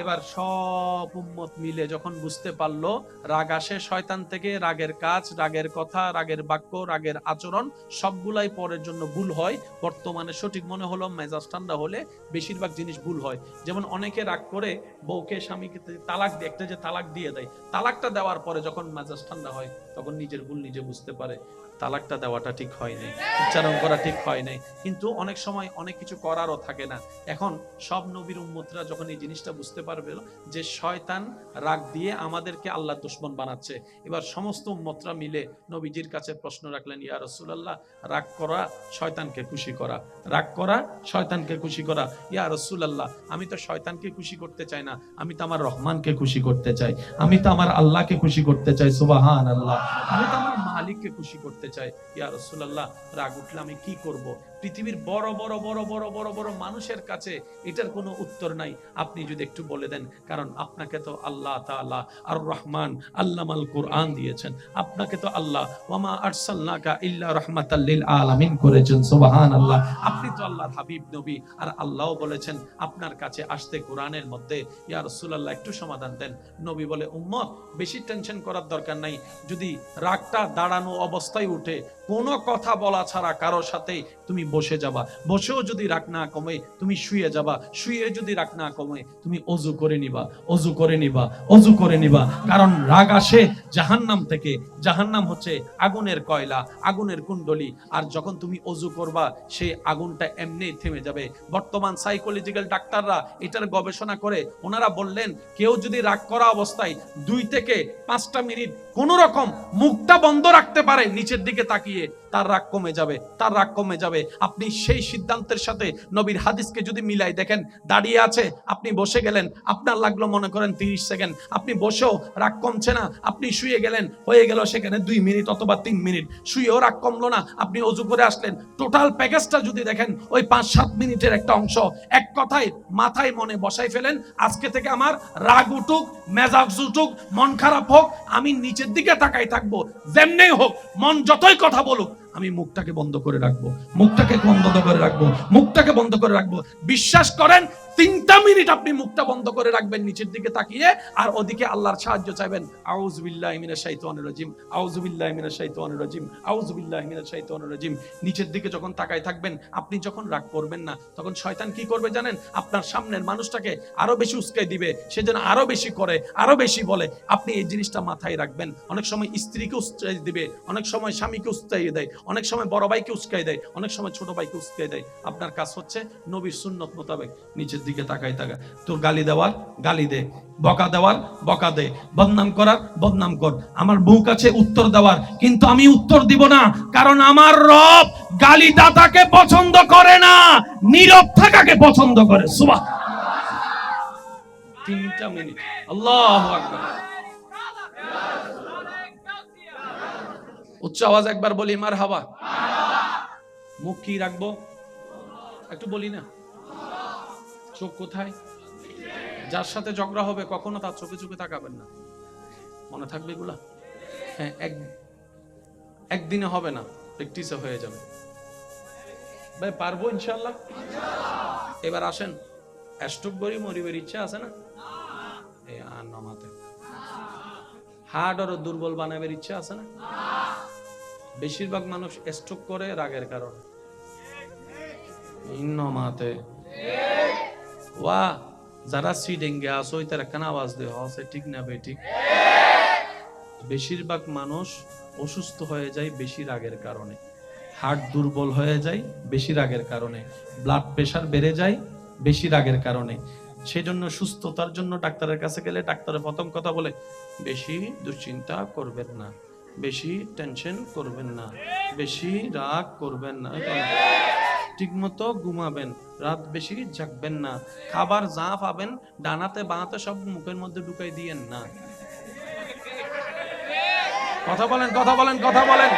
এবার সব উম্মত মিলে যখন বুঝতে পারলো রাগ আসে শয়তান থেকে, রাগের কাজ, রাগের কথা, রাগের বাক্য, রাগের আচরণ সবগুলাই পরের জন্য ভুল হয়। বর্তমানে সঠিক মনে হলো মেজাজ ঠান্ডা হলে বেশিরভাগ জিনিস ভুল হয়। যেমন অনেকে রাগ করে বউকে স্বামীকে তালাক দিয়ে, একটা যে তালাক দিয়ে দেয়, তালাকটা দেওয়ার পরে যখন মেজাজ ঠান্ডা হয় তখন নিজের ভুল নিজে বুঝতে পারে, তালাকটা দেওয়াটা ঠিক হয় নাই, উচ্চারণ করা ঠিক হয় নাই। কিন্তু অনেক সময় অনেক কিছু করারও থাকে না। এখন সব নবীর উম্মতরা যখন এই জিনিসটা বুঝতে পারবে যে শয়তান রাগ দিয়ে আমাদেরকে আল্লাহর দুশমন বানাচ্ছে, এবার সমস্ত উম্মতরা মিলে নবীজির কাছে প্রশ্ন রাখলেন, ইয়া রাসূলুল্লাহ, রাগ করা শয়তানকে খুশি করা, রাগ করা শয়তানকে খুশি করা। ইয়া রাসূলুল্লাহ, আমি তো শয়তানকে খুশি করতে চাই না, আমি তো আমার রহমানকে খুশি করতে চাই, আমি তো আমার আল্লাহকে খুশি করতে চাই, সুবহানাল্লাহ, আমি তো আমার মালিককে খুশি করতে চাই। ইয়া রাসূলুল্লাহ, রাগ উঠলে আমি কি করব? পৃথিবীর বড় বড় বড় বড় বড় বড় মানুষের কাছে এটার কোনো উত্তর নাই, আপনি যদি একটু বলে দেন। কারণ আপনাকে তো আল্লাহ তাআলা আর রহমান আল্লামাল কুরআন দিয়েছেন, আপনাকে তো আল্লাহ ওয়ামা আরসালনাকা ইল্লা রাহমাতাল লিল আলামিন করেছেন, সুবহানাল্লাহ, আপনি তো আল্লাহর হাবিব নবী। আর আল্লাহও বলেছেন আপনার কাছে আসতে কোরআনের মধ্যে, ইয়া রাসূলুল্লাহ একটু সমাধান দেন। নবী বলে, উম্মত বেশি টেনশন করার দরকার নাই, যদি রাগটা দাঁড়ানো অবস্থায় উঠে কোনো কথা বলা ছাড়া কারোর সাথে তুমি বসে যাবা, বসেও যদি রাগ না কমে তুমি শুয়ে যাবা, শুয়ে যদি রাগ না কমে তুমি ওযু করে নিবা, ওযু করে নিবা, ওযু করে নিবা। কারণ রাগ আসে জাহান্নাম থেকে, জাহান্নাম হচ্ছে আগুনের কয়লা, আগুনের কুণ্ডলী। আর যখন তুমি ওযু করবা সেই আগুনটা এমনিই থেমে যাবে। বর্তমান সাইকোলজিক্যাল ডাক্তাররা এটার গবেষণা করে ওনারা বললেন, কেউ যদি রাগ করা অবস্থায় 2 থেকে 5টা মিনিট কোন রকম মুখটা বন্ধ রাখতে পারে নিচের দিকে তাকিয়ে, তার রাগ কমে যাবে, তার রাগ কমে যাবে। আপনি সেই সিদ্ধান্তের সাথে নবীর হাদিসকে যদি মিলাই দেখেন, দাঁড়িয়ে আছে, আপনি বসে গেলেন, আপনার লাগলো মনে করেন 30 সেকেন্ড, আপনি বসেও রাগ কমছে না, আপনি শুয়ে গেলেন, হয়ে গেল সেখানে 2 মিনিট অথবা 3 মিনিট, শুয়েও রাগ কমলো না, আপনি অজু করে আসলেন, টোটাল প্যাকেজটা যদি দেখেন ওই 5-7 মিনিটের একটা অংশ। এক কথায় মাথায় মনে বসাই ফেলেন, আজকে থেকে আমার রাগ উঠুক, মেজাজ উঠুক, মন খারাপ হোক, আমি নিচের দিকে তাকাই থাকবো, যেমনি হোক, মন যতই কথা বলুক, আমি মুখটাকে বন্ধ করে রাখবো, মুখটাকে বন্ধ করে রাখবো, মুখটাকে বন্ধ করে রাখবো। বিশ্বাস করেন 3টা মিনিট আপনি মুখটা বন্ধ করে রাখবেন নিচের দিকে তাকিয়ে, আর ওদিকে আল্লাহর সাহায্য চাইবেন। আউযু বিল্লাহি মিনাশ শাইতানির রাজিম, আউযু বিল্লাহি মিনাশ শাইতানির রাজিম, আউযু বিল্লাহি মিনাশ শাইতানির রাজিম। নিচের দিকে যখন তাকাই থাকবেন, আপনি যখন রাগ করবেন না, তখন শয়তান কি করবে জানেন? আপনার সামনের মানুষটাকে আরো বেশি উস্কাই দিবে, সেজন্য আরো বেশি করে, আরো বেশি বলে। আপনি এই জিনিসটা মাথায় রাখবেন। অনেক সময় স্ত্রীকে উস্কাই দিবে, অনেক সময় স্বামীকে উস্কাই দেয়, অনেক সময় বড় ভাইকে উস্কাই দেয়, অনেক সময় ছোট ভাইকে উস্কাই দেয়। আপনার কাজ হচ্ছে নবীর সুন্নত মোতাবেক নিচের দিকে তাকাই থাকা। তোর গালি দেওয়ার গালি দে, বকা দেওয়ার বকা দে, বদনাম করার বদনাম কর। আমার মুখ আছে উত্তর দেওয়ার, কিন্তু আমি উত্তর দিব না, কারণ আমার রব গালি দাতাকে পছন্দ করে না, নীরব থাকাকে পছন্দ করে। সুবহান। 3টা মিনিট। আল্লাহু আকবার। উচ্চ আওয়াজ একবার বলি মারহাবা। মুখ কি রাখবো একটু বলি না? চোখ কোথায়? যার সাথে ঝগড়া হবে কখনো তার চোখে চোখে তাকাবেন না, মনে থাকবে এগুলা? হ্যাঁ, একদিনে হবে না, প্র্যাকটিসে হয়ে যাবে। ভাই পারবো ইনশাআল্লাহ। এবার আসেন, স্ট্রোক বড়ি মরিবের ইচ্ছা আছে না? এই আর নামাতে হার্ট আর দুর্বল বানাবের ইচ্ছা আছে না? বেশিরভাগ মানুষ স্ট্রোক করে রাগের কারণে। ইন্নমাতে ওয়া যারা সিডেঙ্গে আসো তার একটা আওয়াজ দেওয়া আছে, ঠিক না বে ঠিক? বেশিরভাগ মানুষ অসুস্থ হয়ে যায় বেশি রাগের কারণে, হার্ট দুর্বল হয়ে যায় বেশি রাগের কারণে, ব্লাড প্রেশার বেড়ে যায় বেশি রাগের কারণে। সেজন্য সুস্থতার জন্য ডাক্তারের কাছে গেলে ডাক্তারের প্রথম কথা বলে, বেশি দুশ্চিন্তা করবেন না, বেশি টেনশন করবেন না, বেশি রাগ করবেন না, ঠিক মতো ঘুমাবেন, রাত বেশি জাগবেন না, খাবার যা পাবেন ডানাতে বানাতে সব মুখের মধ্যে ঢুকাই দিয়েন না। কথা বলেন, কথা বলেন, কথা বলেন।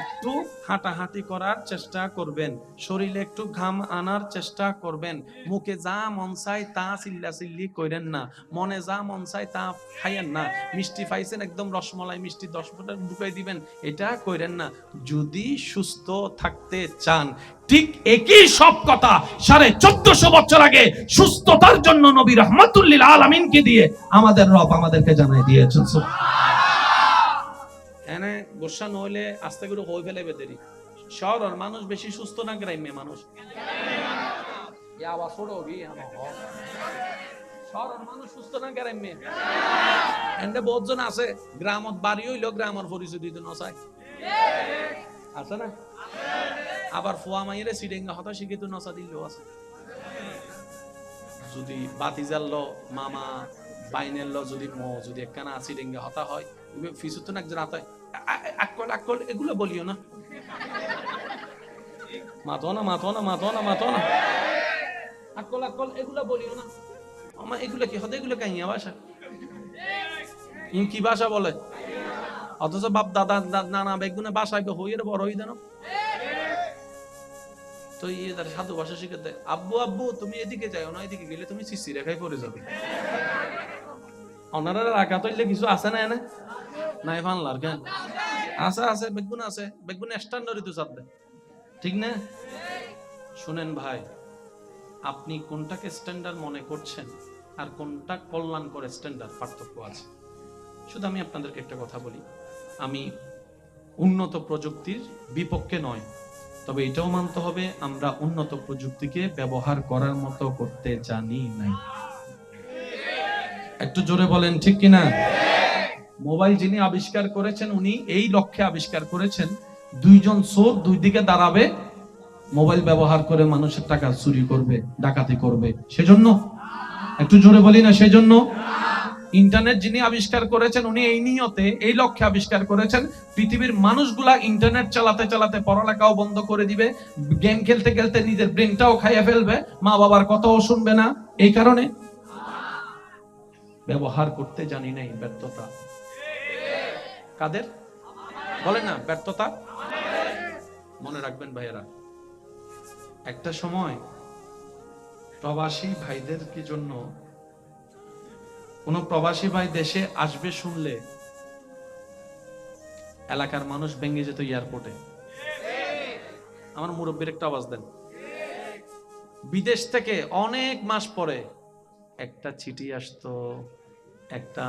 একটু হাঁটাহাঁটি করার চেষ্টা করবেন, শরীরে একটু ঘাম আনার চেষ্টা করবেন, মুখে যা মন চায় তা চিল্লাচিল্লি করেন না, মনে যা মন চায় তা খাইয়েন না। মিষ্টি পাইছেন, একদম রসমলাই মিষ্টি 10 ফুটা ঢুকাই দিবেন, এটা করেন না। যদি সুস্থ থাকতে চান, ঠিক একই সব কথা 1450 বছর আগে সুস্থতার জন্য নবী রাহমাতুল লিল আলামিনকে দিয়ে আমাদের রব আমাদেরকে জানাই দিয়েছেন। এনে গোসা নইলে আস্তে করে হয়ে ফেলে বেদেরি। শহরের মানুষ বেশি সুস্থ না গ্রাম্য মানুষ? শহরের মানুষ সুস্থ না গ্রাম্য? এন্ডে বহুতজন আছে গ্রামত বাড়ি হইলো গ্রামের পরিচয় দিতে নচায়, আছে না? আবার ফুয়া মাইরে সিডেঙ্গা হতা শিখিত নচা দিলেও আছে। যদি বাতিজার লো মামা বাইনের লো যদি একখানা সিডেঙ্গা হতা হয়, ফিসুত না একজন আতায় আকল আকল এগুলো বলিও না, মাতো না মাতো না মাতো না মাতো না, আকল আকল এগুলো বলিও না। আমার এগুলো কি হতে, এগুলো কাহিয়া ভাষা, কি ভাষা বলে? অথচ বাপ দাদা নানা বেগুনে বাসায় হইয়ের বড় হই দেন, তো তার সাধু ভাষা শিখে দেয়। আব্বু আব্বু তুমি এদিকে যাও না, এদিকে গেলে তুমি সিসি রেখায় পড়ে যাবে। ওনারা রাখা তৈলে কিছু আছে না? এনে নাই ফানলার কেন আছে, আছে বেগুন আছে, বেগুন স্ট্যান্ডার্ডই তো চাপ দেয়, ঠিক না? শুনেন ভাই, আপনি কোনটাকে স্ট্যান্ডার্ড মনে করছেন আর কোনটা কল্যাণ করে স্ট্যান্ডার্ড, পার্থক্য আছে। শুধু আমি আপনাদেরকে একটা কথা বলি, আমি উন্নত প্রযুক্তির বিপক্ষে নয়, তবে এটাও মানতে হবে আমরা উন্নত প্রযুক্তিকে ব্যবহার করার মতো করতে জানি নাই। একটু জোরে বলেন ঠিক কিনা? মোবাইল যিনি আবিষ্কার করেছেন উনি এই লক্ষ্যে আবিষ্কার করেছেন, দুইজন চোর দুই দিকে দাঁড়াবে, মোবাইল ব্যবহার করে মানুষের টাকা চুরি করবে, ডাকাতি করবে, সেজন্য? একটু জোরে বলি না সেজন্য? ইন্টারনেট যিনি আবিষ্কার করেছেন উনি এই নিয়তে, এই লক্ষ্যে আবিষ্কার করেছেন পৃথিবীর মানুষগুলা ইন্টারনেট চালাতে চালাতে পড়ালেখাও বন্ধ করে দিবে, গেম খেলতে খেলতে নিজের ব্রেনটাও খাইয়ে ফেলবে, মা বাবার কথাও শুনবে না। এই কারণে ব্যবহার করতে জানি নাই, ব্যর্থতা কাদের বলেন না? ব্যর্থতা মনে রাখবেন ভাইয়েরা, একটা সময় প্রবাসী ভাইদের কি জন্য কোন প্রবাসী ভাই দেশে আসবে শুনলে এলাকার মানুষ ভেঙে যেত এয়ারপোর্টে। আমার মুরব্বীর একটা আওয়াজ দেন। বিদেশ থেকে অনেক মাস পরে একটা চিঠি আসতো, একটা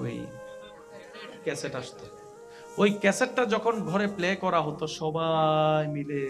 ওই ক্যাসেট আসতো। ওই ক্যাসেটটা যখন ঘরে প্লে করা হতো সবাই মিলে